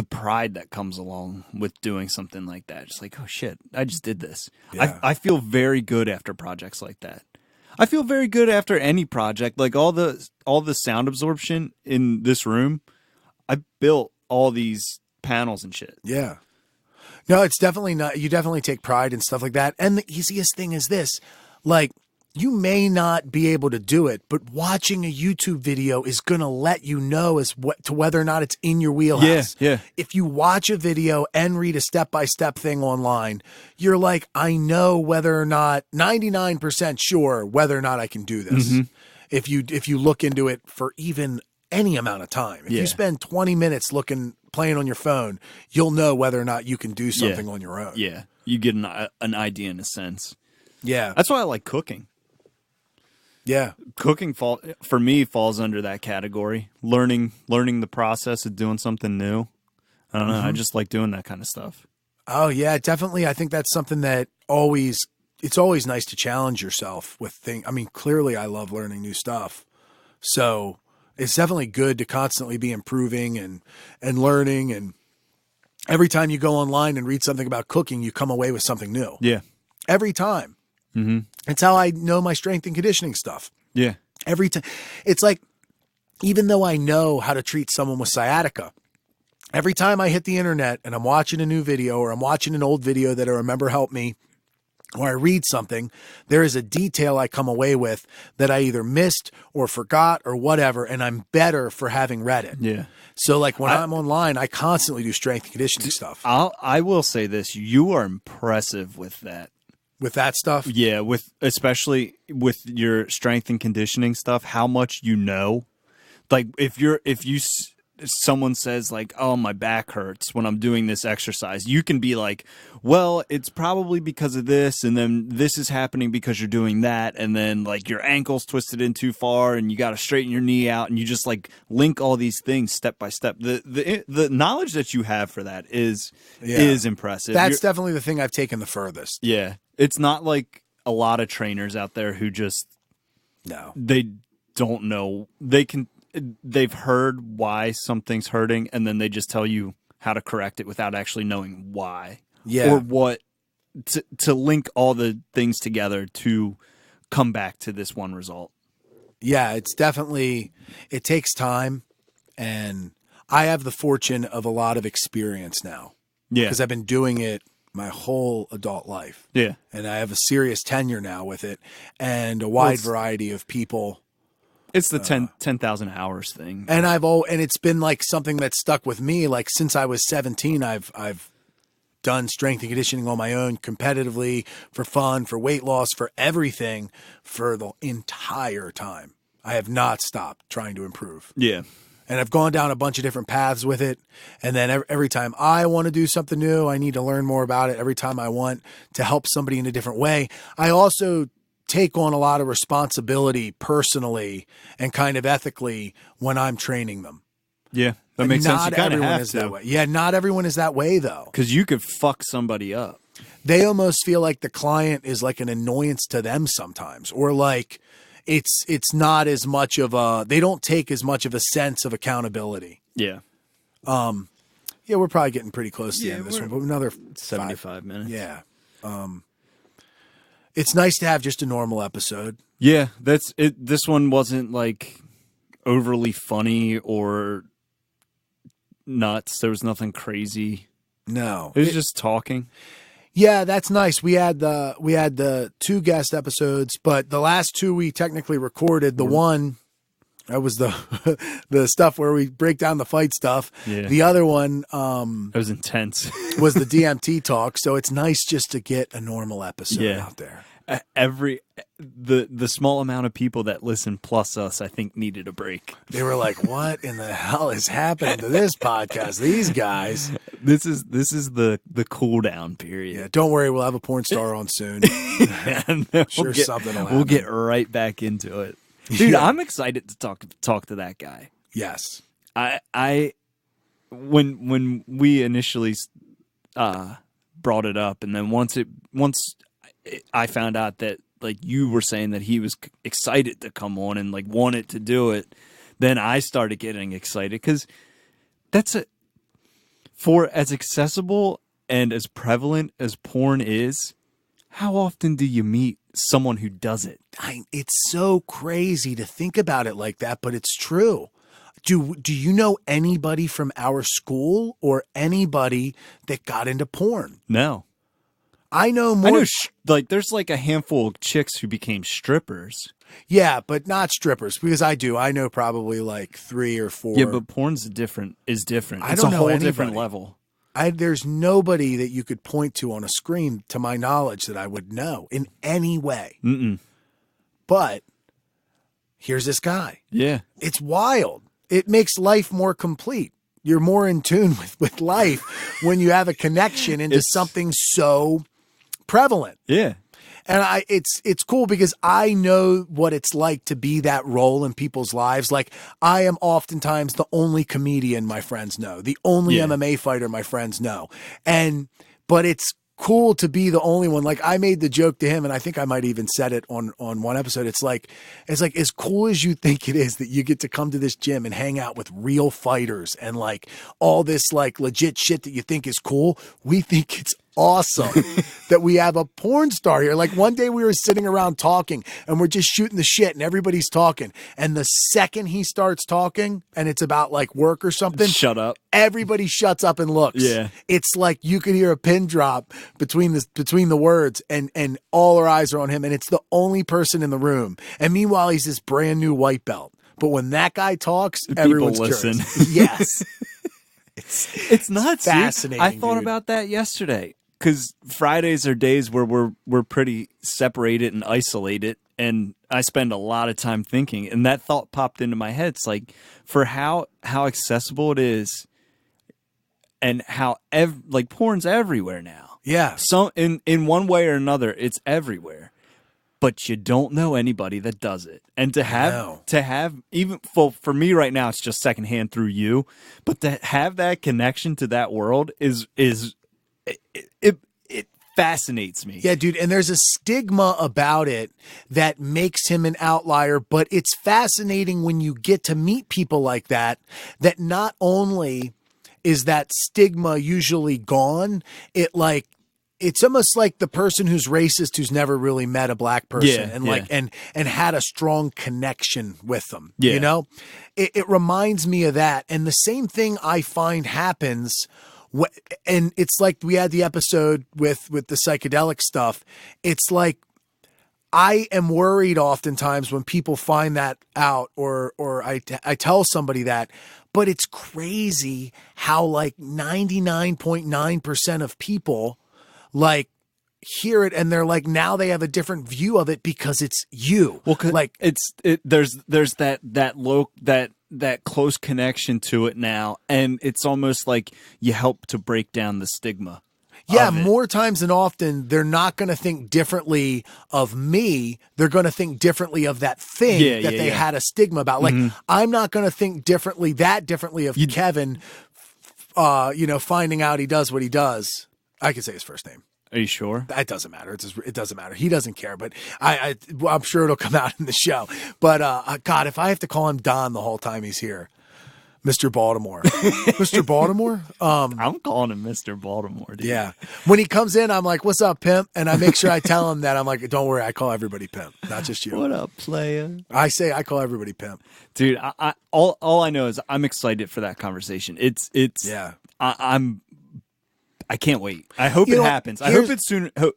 [SPEAKER 1] pride that comes along with doing something like that, just like, oh shit, I just did this.
[SPEAKER 2] Yeah.
[SPEAKER 1] I feel very good after projects like that. I feel very good after any project, like all the sound absorption in this room. I built all these panels and shit.
[SPEAKER 2] Yeah. No, it's definitely not. You definitely take pride in stuff like that. And the easiest thing is this, like, you may not be able to do it, but watching a YouTube video is going to let you know to whether or not it's in your wheelhouse.
[SPEAKER 1] Yeah.
[SPEAKER 2] If you watch a video and read a step-by-step thing online, you're like, I know whether or not, 99% sure whether or not I can do this.
[SPEAKER 1] Mm-hmm.
[SPEAKER 2] If you look into it for even any amount of time. If you spend 20 minutes playing on your phone, you'll know whether or not you can do something on your own.
[SPEAKER 1] Yeah. You get an idea in a sense.
[SPEAKER 2] Yeah.
[SPEAKER 1] That's why I like cooking.
[SPEAKER 2] Yeah.
[SPEAKER 1] Cooking for me falls under that category. Learning the process of doing something new. I don't know. I just like doing that kind of stuff.
[SPEAKER 2] Oh yeah, definitely. I think that's something that it's always nice to challenge yourself with things. I mean, clearly I love learning new stuff. So it's definitely good to constantly be improving and learning. And every time you go online and read something about cooking, you come away with something new.
[SPEAKER 1] Yeah.
[SPEAKER 2] Every time.
[SPEAKER 1] Mm-hmm.
[SPEAKER 2] It's how I know my strength and conditioning stuff.
[SPEAKER 1] Yeah.
[SPEAKER 2] Every time. It's like, even though I know how to treat someone with sciatica, every time I hit the internet and I'm watching a new video or I'm watching an old video that I remember helped me, or I read something, there is a detail I come away with that I either missed or forgot or whatever, and I'm better for having read it.
[SPEAKER 1] Yeah.
[SPEAKER 2] So like when I'm online, I constantly do strength and conditioning stuff.
[SPEAKER 1] I will say this, you are impressive with that.
[SPEAKER 2] With that stuff?
[SPEAKER 1] Yeah, especially with your strength and conditioning stuff, how much you know. Like if someone says like, oh, my back hurts when I'm doing this exercise, you can be like, well, it's probably because of this, and then this is happening because you're doing that, and then like your ankle's twisted in too far and you got to straighten your knee out, and you just like link all these things step by step. The knowledge that you have for that is impressive.
[SPEAKER 2] That's definitely the thing I've taken the furthest.
[SPEAKER 1] Yeah. It's not like a lot of trainers out there who just they don't know. They've heard why something's hurting, and then they just tell you how to correct it without actually knowing why.
[SPEAKER 2] Yeah.
[SPEAKER 1] Or what to link all the things together to come back to this one result.
[SPEAKER 2] Yeah, it takes time, and I have the fortune of a lot of experience now.
[SPEAKER 1] Yeah.
[SPEAKER 2] Because I've been doing it my whole adult life.
[SPEAKER 1] Yeah.
[SPEAKER 2] And I have a serious tenure now with it and a wide variety of people.
[SPEAKER 1] It's the 10,000 hours thing.
[SPEAKER 2] And and it's been like something that stuck with me. Like since I was 17, I've done strength and conditioning on my own competitively, for fun, for weight loss, for everything, for the entire time. I have not stopped trying to improve.
[SPEAKER 1] Yeah.
[SPEAKER 2] And I've gone down a bunch of different paths with it. And then every time I want to do something new, I need to learn more about it. Every time I want to help somebody in a different way, I also take on a lot of responsibility personally and kind of ethically when I'm training them.
[SPEAKER 1] Yeah, that makes sense. You kind of have
[SPEAKER 2] is
[SPEAKER 1] to.
[SPEAKER 2] that way. Yeah, not everyone is that way though.
[SPEAKER 1] Because you could fuck somebody up.
[SPEAKER 2] They almost feel like the client is like an annoyance to them sometimes, or like it's not as much of a, they don't take as much of a sense of accountability.
[SPEAKER 1] Yeah.
[SPEAKER 2] Yeah, we're probably getting pretty close to the end of this one, but another
[SPEAKER 1] 75 minutes.
[SPEAKER 2] Yeah. It's nice to have just a normal episode.
[SPEAKER 1] Yeah, that's it. This one wasn't like overly funny or nuts. There was nothing crazy.
[SPEAKER 2] No.
[SPEAKER 1] It was just talking.
[SPEAKER 2] Yeah, that's nice. We had the 2 guest episodes, but the last 2 we technically recorded. The one that was the stuff where we break down the fight stuff.
[SPEAKER 1] Yeah.
[SPEAKER 2] The other one
[SPEAKER 1] It was intense.
[SPEAKER 2] was the DMT talk. So it's nice just to get a normal episode out there.
[SPEAKER 1] The small amount of people that listen plus us, I think, needed a break.
[SPEAKER 2] They were like, "What in the hell is happening to this podcast? These guys."
[SPEAKER 1] This is the cool down period.
[SPEAKER 2] Yeah, don't worry, we'll have a porn star on soon.
[SPEAKER 1] And
[SPEAKER 2] Sure, something will happen.
[SPEAKER 1] We'll get right back into it, dude.
[SPEAKER 2] Yeah.
[SPEAKER 1] I'm excited to talk to that guy.
[SPEAKER 2] Yes.
[SPEAKER 1] When we initially brought it up, and then once I found out that like you were saying that he was excited to come on and like wanted to do it, then I started getting excited because that's for as accessible and as prevalent as porn is. How often do you meet someone who does it?
[SPEAKER 2] It's so crazy to think about it like that, but it's true. Do you know anybody from our school or anybody that got into porn?
[SPEAKER 1] No.
[SPEAKER 2] I know more.
[SPEAKER 1] Like there's like a handful of chicks who became strippers.
[SPEAKER 2] Yeah, but not strippers because I know probably like 3 or 4.
[SPEAKER 1] Yeah, but porn's different. It's
[SPEAKER 2] I
[SPEAKER 1] it's
[SPEAKER 2] don't
[SPEAKER 1] a
[SPEAKER 2] know
[SPEAKER 1] whole
[SPEAKER 2] anybody.
[SPEAKER 1] different level.
[SPEAKER 2] There's nobody that you could point to on a screen, to my knowledge, that I would know in any way.
[SPEAKER 1] Mm-mm.
[SPEAKER 2] But here's this guy.
[SPEAKER 1] Yeah.
[SPEAKER 2] It's wild. It makes life more complete. You're more in tune with life when you have a connection into something so prevalent.
[SPEAKER 1] Yeah.
[SPEAKER 2] And it's cool because I know what it's like to be that role in people's lives. Like I am oftentimes the only comedian my friends know, the only MMA fighter my friends know. But it's cool to be the only one. Like I made the joke to him, and I think I might even said it on one episode. It's like as cool as you think it is that you get to come to this gym and hang out with real fighters and like all this like legit shit that you think is cool. We think it's awesome that we have a porn star here. Like one day we were sitting around talking and we're just shooting the shit and everybody's talking. And the second he starts talking and it's about like work or something,
[SPEAKER 1] shut up.
[SPEAKER 2] Everybody shuts up and looks.
[SPEAKER 1] Yeah.
[SPEAKER 2] It's like you can hear a pin drop between the words and all our eyes are on him. And it's the only person in the room. And meanwhile, he's this brand new white belt. But when that guy talks, everyone's
[SPEAKER 1] listen.
[SPEAKER 2] curious. Yes.
[SPEAKER 1] It's nuts.
[SPEAKER 2] Fascinating.
[SPEAKER 1] I thought about that yesterday. Because Fridays are days where we're pretty separated and isolated, and I spend a lot of time thinking. And that thought popped into my head. It's like for how accessible it is, and how like porn's everywhere now.
[SPEAKER 2] Yeah.
[SPEAKER 1] So in one way or another, it's everywhere. But you don't know anybody that does it, and to have even for me right now, it's just secondhand through you. But to have that connection to that world is. It fascinates me.
[SPEAKER 2] Yeah, dude. And there's a stigma about it that makes him an outlier, but it's fascinating when you get to meet people like that not only is that stigma usually gone, it's almost like the person who's racist who's never really met a black person and had a strong connection with them.
[SPEAKER 1] Yeah.
[SPEAKER 2] You know, it reminds me of that. And the same thing I find happens. And it's like we had the episode with the psychedelic stuff. It's like I am worried oftentimes when people find that out or I tell somebody that, but it's crazy how like 99.9% of people like hear it and they're like, now they have a different view of it because it's you.
[SPEAKER 1] Well,
[SPEAKER 2] like
[SPEAKER 1] there's that close connection to it now, and it's almost like you help to break down the stigma.
[SPEAKER 2] Yeah,
[SPEAKER 1] of it.
[SPEAKER 2] more times than often, they're not going to think differently of me. They're going to think differently of that thing that they had a stigma about. Like, I'm not going to think that differently of Kevin, finding out he does what he does. I can say his first name.
[SPEAKER 1] Are you sure?
[SPEAKER 2] It doesn't matter. It doesn't matter. He doesn't care, but I'm sure it'll come out in the show. But God, if I have to call him Don the whole time he's here, Mr. Baltimore, Mr. Baltimore.
[SPEAKER 1] I'm calling him Mr. Baltimore, dude.
[SPEAKER 2] Yeah. When he comes in, I'm like, "What's up, pimp?" And I make sure I tell him that. I'm like, "Don't worry, I call everybody pimp, not just you."
[SPEAKER 1] What up, player?
[SPEAKER 2] I call everybody pimp.
[SPEAKER 1] Dude, all I know is I'm excited for that conversation. It's
[SPEAKER 2] Yeah.
[SPEAKER 1] I can't wait. I hope it happens. I hope it's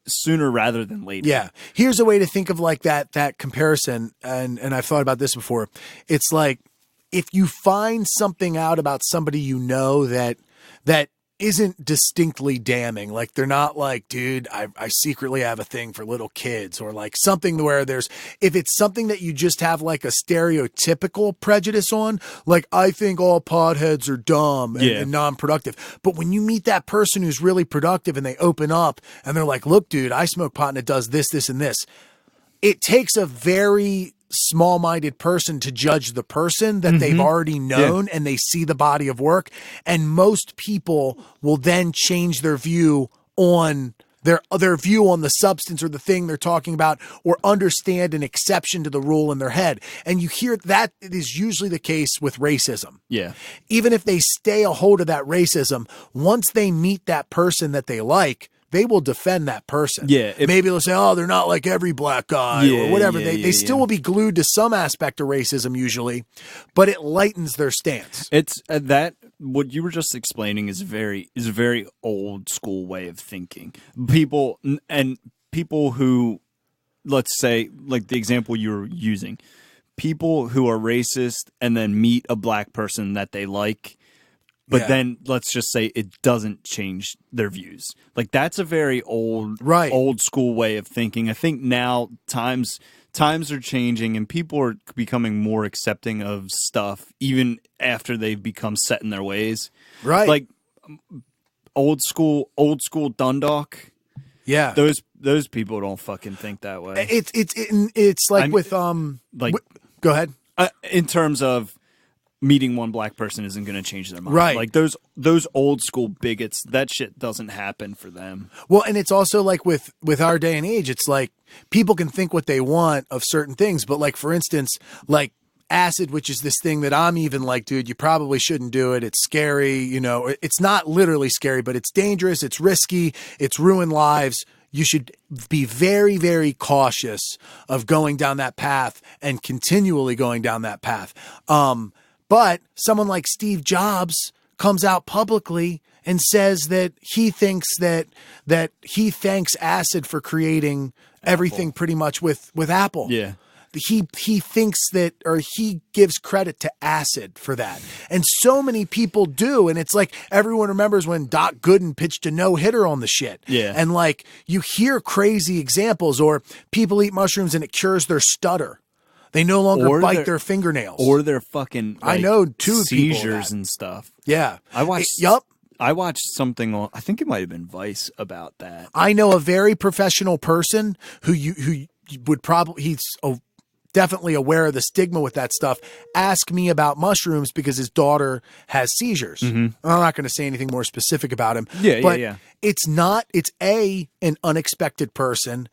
[SPEAKER 1] sooner rather than later.
[SPEAKER 2] Yeah. Here's a way to think of like that comparison, and I've thought about this before. It's like if you find something out about somebody you know that isn't distinctly damning, like they're not like, dude, I secretly have a thing for little kids, or like something where if it's something that you just have like a stereotypical prejudice on, like I think all potheads are dumb and non-productive. But when you meet that person who's really productive and they open up and they're like, look, dude, I smoke pot and it does this, this, and this. It takes a very small-minded person to judge the person that they've already known, and they see the body of work, and most people will then change their view on their view on the substance or the thing they're talking about, or understand an exception to the rule in their head. And you hear that it is usually the case with racism.
[SPEAKER 1] Yeah.
[SPEAKER 2] Even if they stay a hold of that racism, once they meet that person that they like, they will defend that person.
[SPEAKER 1] Yeah.
[SPEAKER 2] Maybe they'll say, oh, they're not like every black guy or whatever. They still will be glued to some aspect of racism usually, but it lightens their stance.
[SPEAKER 1] It's that what you were just explaining is a very old school way of thinking. People who, let's say, like the example you were using, people who are racist and then meet a black person that they like, but then let's just say it doesn't change their views. Like that's a very old school way of thinking. I think now times are changing and people are becoming more accepting of stuff even after they've become set in their ways.
[SPEAKER 2] Right.
[SPEAKER 1] Like old school Dundalk.
[SPEAKER 2] Yeah.
[SPEAKER 1] Those people don't fucking think that way.
[SPEAKER 2] It's like go ahead.
[SPEAKER 1] In terms of meeting one black person isn't going to change their mind.
[SPEAKER 2] Right.
[SPEAKER 1] Like those old school bigots, that shit doesn't happen for them.
[SPEAKER 2] Well, and it's also like with our day and age, it's like people can think what they want of certain things. But like, for instance, like acid, which is this thing that I'm even like, dude, you probably shouldn't do it. It's scary. You know, it's not literally scary, but it's dangerous. It's risky. It's ruined lives. You should be very, very cautious of going down that path and continually going down that path. But someone like Steve Jobs comes out publicly and says that he thinks that he thanks acid for creating everything pretty much with Apple.
[SPEAKER 1] Yeah.
[SPEAKER 2] He thinks that, or he gives credit to acid for that. And so many people do. And it's like everyone remembers when Doc Gooden pitched a no-hitter on the shit.
[SPEAKER 1] Yeah.
[SPEAKER 2] And like you hear crazy examples, or people eat mushrooms and it cures their stutter. They no longer bite their fingernails.
[SPEAKER 1] Or their fucking
[SPEAKER 2] I know two
[SPEAKER 1] seizures
[SPEAKER 2] people
[SPEAKER 1] and stuff.
[SPEAKER 2] Yeah.
[SPEAKER 1] I watched
[SPEAKER 2] Yup.
[SPEAKER 1] I watched something on, I think it might have been Vice about that.
[SPEAKER 2] I know a very professional person who would probably, he's definitely aware of the stigma with that stuff, ask me about mushrooms because his daughter has seizures. I'm not going to say anything more specific about him.
[SPEAKER 1] Yeah.
[SPEAKER 2] It's an unexpected person.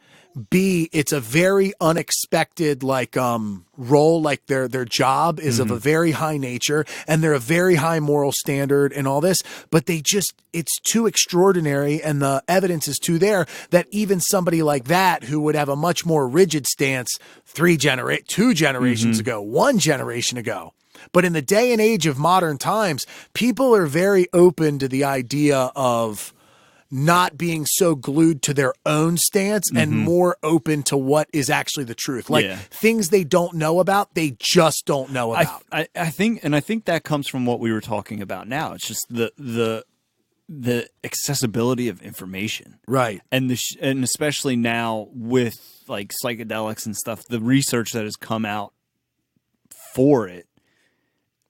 [SPEAKER 2] B, it's a very unexpected role, like their job is of a very high nature and they're a very high moral standard and all this, but it's too extraordinary and the evidence is too there that even somebody like that who would have a much more rigid stance 2 generations ago, 1 generation ago. But in the day and age of modern times, people are very open to the idea of not being so glued to their own stance and more open to what is actually the truth. Like things they don't know about, they just don't know about.
[SPEAKER 1] I think that comes from what we were talking about now. It's just the accessibility of information.
[SPEAKER 2] Right.
[SPEAKER 1] And and especially now with like psychedelics and stuff, the research that has come out for it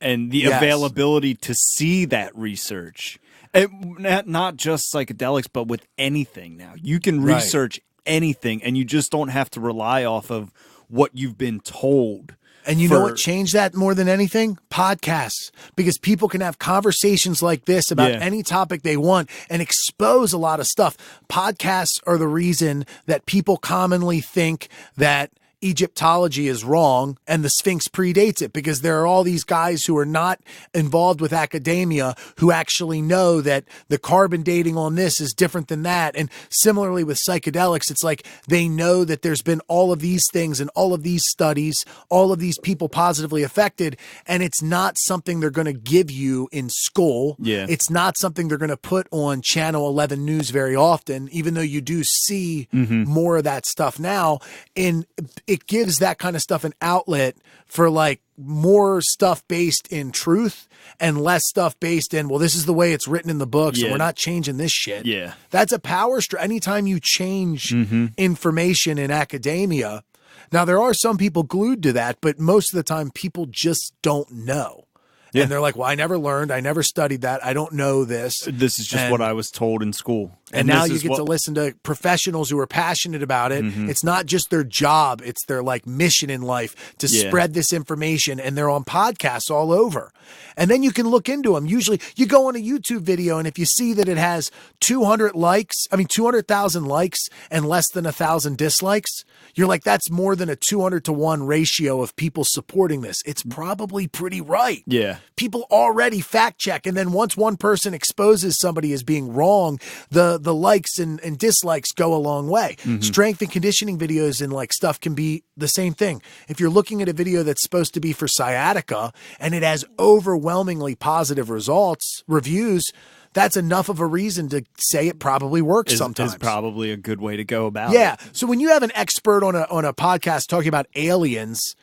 [SPEAKER 1] and the availability to see that research. Not just psychedelics, but with anything now. You can research anything, and you just don't have to rely off of what you've been told.
[SPEAKER 2] And you know what changed that more than anything? Podcasts. Because people can have conversations like this about any topic they want and expose a lot of stuff. Podcasts are the reason that people commonly think that Egyptology is wrong and the Sphinx predates it, because there are all these guys who are not involved with academia who actually know that the carbon dating on this is different than that. And similarly with psychedelics, it's like they know that there's been all of these things and all of these studies, all of these people positively affected, and it's not something they're going to give you in school.
[SPEAKER 1] Yeah.
[SPEAKER 2] It's not something they're going to put on Channel 11 News very often, even though you do see more of that stuff now. And it gives that kind of stuff an outlet for like more stuff based in truth and less stuff based in, well, this is the way it's written in the books and we're not changing this shit.
[SPEAKER 1] Yeah.
[SPEAKER 2] That's a power anytime you change information in academia. Now, there are some people glued to that, but most of the time people just don't know. Yeah. And they're like, well, I never learned. I never studied that. I don't know this.
[SPEAKER 1] This is just what I was told in school.
[SPEAKER 2] And now you get to listen to professionals who are passionate about it. It's not just their job. It's their like mission in life to spread this information. And they're on podcasts all over. And then you can look into them. Usually you go on a YouTube video, and if you see that it has 200,000 likes and less than 1,000 dislikes, you're like, that's more than a 200-to-1 ratio of people supporting this. It's probably pretty right.
[SPEAKER 1] Yeah.
[SPEAKER 2] People already fact check. And then once one person exposes somebody as being wrong, the likes and dislikes go a long way. Strength and conditioning videos and like stuff can be the same thing. If you're looking at a video that's supposed to be for sciatica and it has overwhelmingly positive reviews, that's enough of a reason to say it probably works sometimes.
[SPEAKER 1] Is probably a good way to go about it.
[SPEAKER 2] Yeah. So when you have an expert on a podcast talking about aliens,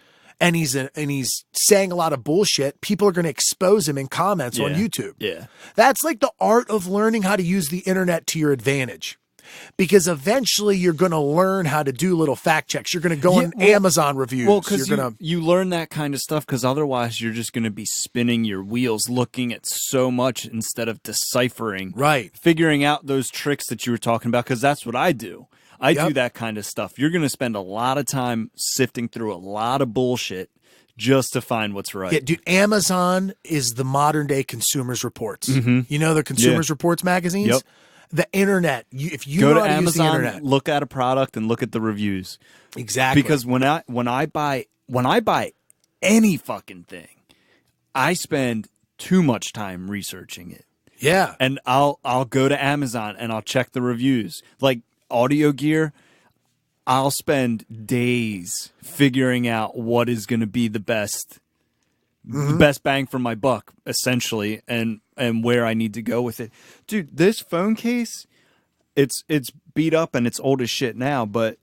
[SPEAKER 2] and he's saying a lot of bullshit, people are going to expose him in comments on YouTube.
[SPEAKER 1] Yeah.
[SPEAKER 2] That's like the art of learning how to use the internet to your advantage. Because eventually you're going to learn how to do little fact checks. You're going to go on Amazon reviews.
[SPEAKER 1] Well, because you learn that kind of stuff, because otherwise you're just going to be spinning your wheels looking at so much instead of deciphering.
[SPEAKER 2] Right.
[SPEAKER 1] Figuring out those tricks that you were talking about, because that's what I do. I do that kind of stuff. You're going to spend a lot of time sifting through a lot of bullshit just to find what's right.
[SPEAKER 2] Yeah, dude, Amazon is the modern day Consumers Reports. You know the Consumers Reports magazines?
[SPEAKER 1] Yep.
[SPEAKER 2] The internet. If you
[SPEAKER 1] go
[SPEAKER 2] know
[SPEAKER 1] to
[SPEAKER 2] how to
[SPEAKER 1] Amazon,
[SPEAKER 2] use the internet,
[SPEAKER 1] look at a product and look at the reviews.
[SPEAKER 2] Exactly.
[SPEAKER 1] Because when I buy any fucking thing, I spend too much time researching it.
[SPEAKER 2] Yeah.
[SPEAKER 1] And I'll go to Amazon and I'll check the reviews. Like audio gear, I'll spend days figuring out what is going to be the best bang for my buck, essentially, and where I need to go with it. Dude, this phone case, it's beat up and it's old as shit now, but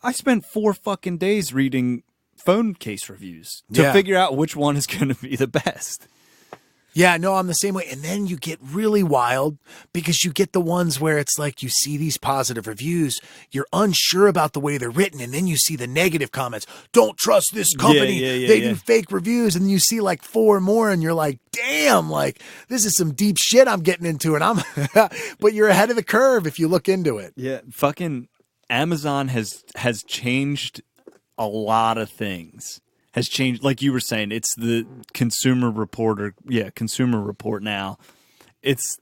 [SPEAKER 1] I spent 4 fucking days reading phone case reviews to figure out which one is going to be the best.
[SPEAKER 2] Yeah, no, I'm the same way. And then you get really wild because you get the ones where it's like you see these positive reviews, you're unsure about the way they're written, and then you see the negative comments. Don't trust this company. They do fake reviews. And then you see like 4 more and you're like, damn, like this is some deep shit I'm getting into. And but you're ahead of the curve if you look into it.
[SPEAKER 1] Yeah, fucking Amazon has changed a lot of things. Has changed, like you were saying, it's the Consumer Report now. It's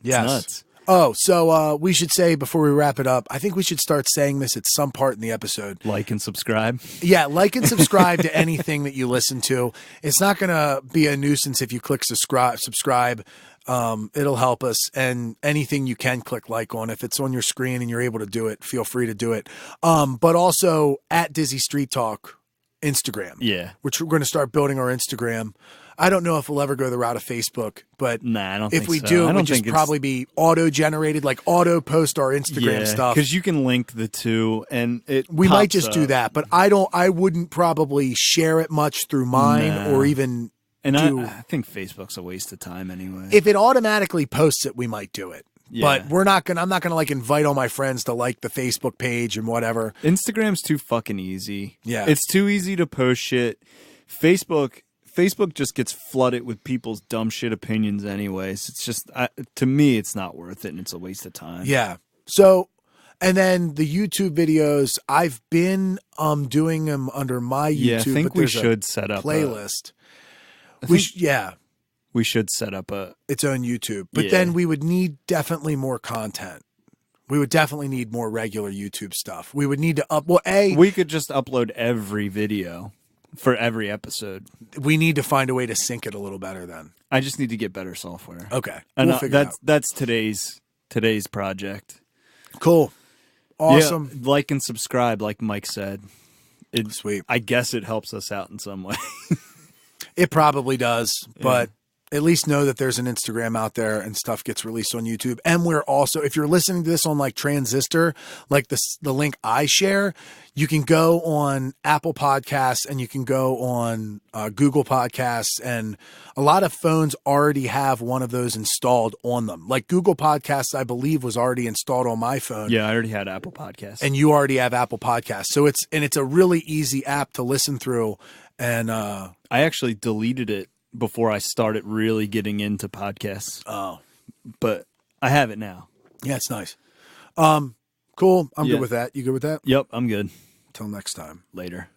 [SPEAKER 1] nuts.
[SPEAKER 2] Oh, so we should say before we wrap it up, I think we should start saying this at some part in the episode.
[SPEAKER 1] Like and subscribe.
[SPEAKER 2] Yeah, like and subscribe to anything that you listen to. It's not going to be a nuisance if you click subscribe. It'll help us, and anything you can click like on. If it's on your screen and you're able to do it, feel free to do it. But also at Dizzy Street Talk Instagram.
[SPEAKER 1] Yeah.
[SPEAKER 2] Which we're going to start building our Instagram. I don't know if we'll ever go the route of Facebook, but
[SPEAKER 1] I don't
[SPEAKER 2] if
[SPEAKER 1] think
[SPEAKER 2] we
[SPEAKER 1] so.
[SPEAKER 2] do, it would just probably be auto-generated, like auto-post our Instagram stuff.
[SPEAKER 1] Because you can link the two, and
[SPEAKER 2] we might just do that, but I wouldn't probably share it much through mine or even
[SPEAKER 1] I think Facebook's a waste of time anyway.
[SPEAKER 2] If it automatically posts it, we might do it.
[SPEAKER 1] Yeah.
[SPEAKER 2] But I'm not gonna like invite all my friends to like the Facebook page and whatever.
[SPEAKER 1] Instagram's too fucking easy.
[SPEAKER 2] Yeah.
[SPEAKER 1] It's too easy to post shit. Facebook Facebook just gets flooded with people's dumb shit opinions anyways. It's just, to me, it's not worth it, and it's a waste of time.
[SPEAKER 2] Yeah. So, and then the YouTube videos, I've been doing them under my YouTube.
[SPEAKER 1] Yeah, I think we should set up
[SPEAKER 2] playlist.
[SPEAKER 1] We should set up
[SPEAKER 2] its own YouTube, but then we would need definitely more content. We would definitely need more regular YouTube stuff. We would need to
[SPEAKER 1] we could just upload every video for every episode.
[SPEAKER 2] We need to find a way to sync it a little better then.
[SPEAKER 1] I just need to get better software.
[SPEAKER 2] Okay.
[SPEAKER 1] And
[SPEAKER 2] we'll figure it out.
[SPEAKER 1] That's today's project.
[SPEAKER 2] Cool. Awesome.
[SPEAKER 1] Yeah, like and subscribe, like Mike said.
[SPEAKER 2] Sweet.
[SPEAKER 1] I guess it helps us out in some way.
[SPEAKER 2] It probably does, but at least know that there's an Instagram out there and stuff gets released on YouTube. And we're also, if you're listening to this on like Transistor, like the link I share, you can go on Apple Podcasts and you can go on Google Podcasts, and a lot of phones already have one of those installed on them. Like Google Podcasts, I believe, was already installed on my phone.
[SPEAKER 1] Yeah, I already had Apple Podcasts.
[SPEAKER 2] And you already have Apple Podcasts. So it's a really easy app to listen through. And I
[SPEAKER 1] actually deleted it before I started really getting into podcasts.
[SPEAKER 2] Oh.
[SPEAKER 1] But I have it now.
[SPEAKER 2] Yeah, it's nice. Cool. I'm good with that. You good with that?
[SPEAKER 1] Yep, I'm good.
[SPEAKER 2] Till next time.
[SPEAKER 1] Later.